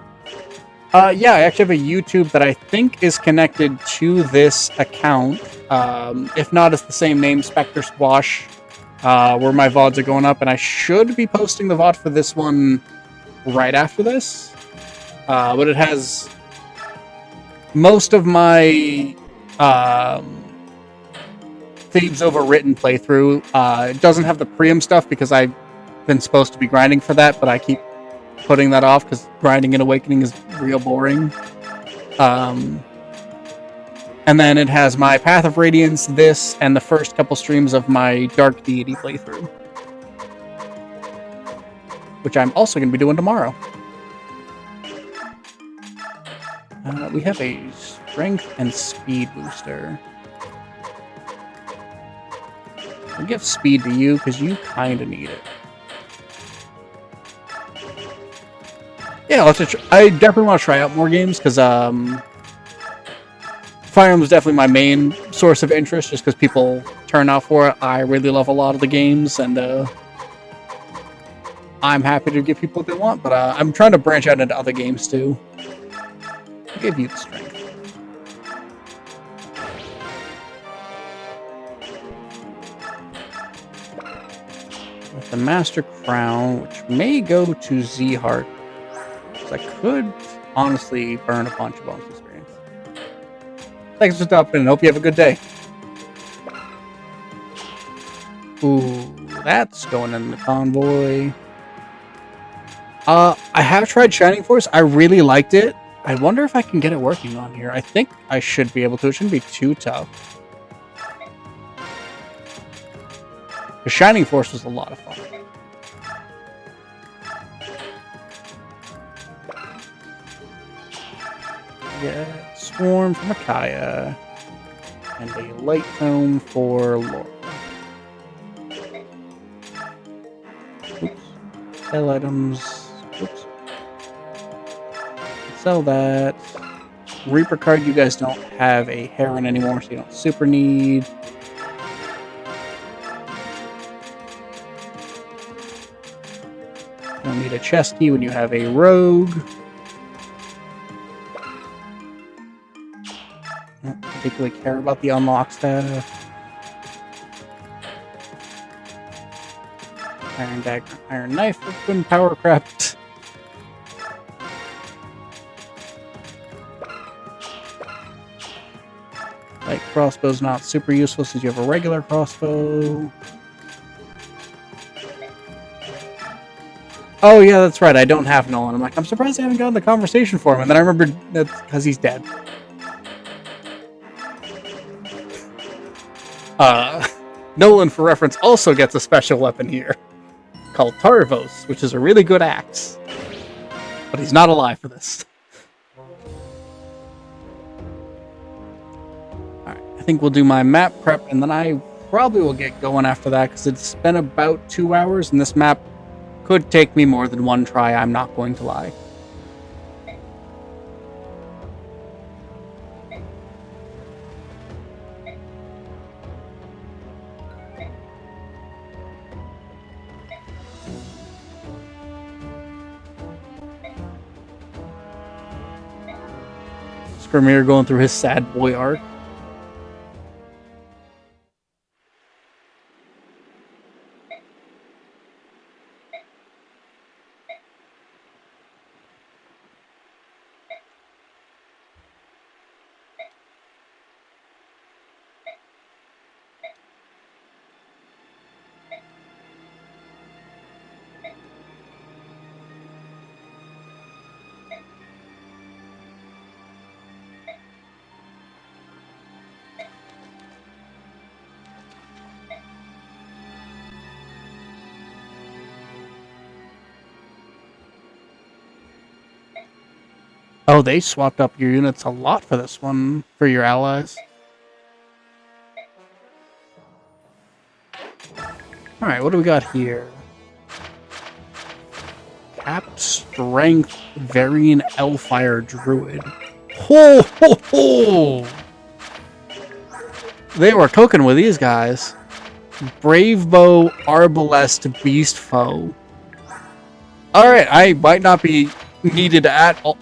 Yeah, I actually have a YouTube that I think is connected to this account. If not, it's the same name, Spectre Squash, where my VODs are going up, and I should be posting the VOD for this one right after this. But it has most of my Thebes Overwritten playthrough. It doesn't have the Priam stuff because I've been supposed to be grinding for that, but I keep putting that off because grinding in Awakening is real boring. And then it has my Path of Radiance, this, and the first couple streams of my Dark Deity playthrough, which I'm also going to be doing tomorrow. We have a Strength and Speed booster. I'll give Speed to you because you kind of need it. Yeah, I definitely want to try out more games, because Fire Emblem is definitely my main source of interest, just because people turn out for it. I really love a lot of the games, and I'm happy to give people what they want, but I'm trying to branch out into other games too. I'll give you the strength. With the Master Crown, which may go to Z-Heart. I could honestly burn a bunch of bonus experience. Thanks for stopping in. Hope you have a good day. Ooh, that's going in the convoy. I have tried Shining Force. I really liked it. I wonder if I can get it working on here. I think I should be able to. It shouldn't be too tough. The Shining Force was a lot of fun. Yeah, Swarm for Micaiah, and a Light Tome for Laura. Oops. Sell items. Oops. Sell that. Reaper card, you guys don't have a Heron anymore, so you don't super need. You don't need a chest key when you have a Rogue. Don't particularly care about the unlock staff. Iron Dagger, Iron Knife, Open Power Craft. Light crossbow's not super useful since you have a regular crossbow. Oh yeah, that's right, I don't have Nolan. I'm like, I'm surprised I haven't gotten the conversation for him, and then I remembered that's because he's dead. Nolan, for reference, also gets a special weapon here called Tarvos, which is a really good axe. But he's not alive for this. Alright, I think we'll do my map prep, and then I probably will get going after that, because it's been about 2 hours, and this map could take me more than one try, I'm not going to lie. Premier going through his sad boy arc. Oh, they swapped up your units a lot for this one, for your allies. Alright, what do we got here? Cap Strength Varian Elfire Druid. Ho ho ho! They were cooking with these guys. Brave Bow Arbalest Beast Foe. Alright, I might not be needed at all.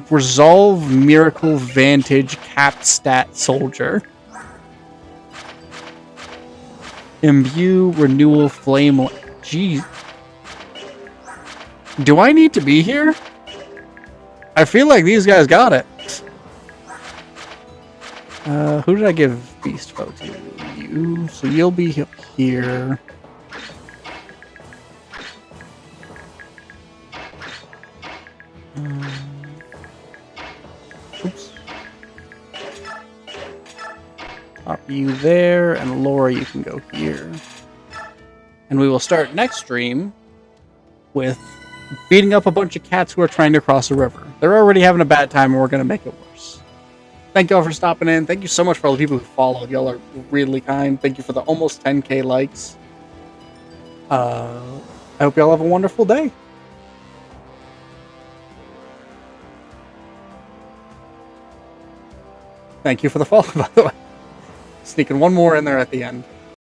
Resolve Miracle Vantage Cap Stat Soldier. Imbue Renewal Flame. Jeez. Do I need to be here? I feel like these guys got it. Who did I give Beast Foe to? You. So you'll be here. Oops. Pop you there, and Laura, you can go here. And we will start next stream with beating up a bunch of cats who are trying to cross a river. They're already having a bad time, and we're going to make it worse. Thank y'all for stopping in. Thank you so much for all the people who followed. Y'all are really kind. Thank you for the almost 10k likes. I hope y'all have a wonderful day. Thank you for the follow, by the way. Sneaking one more in there at the end.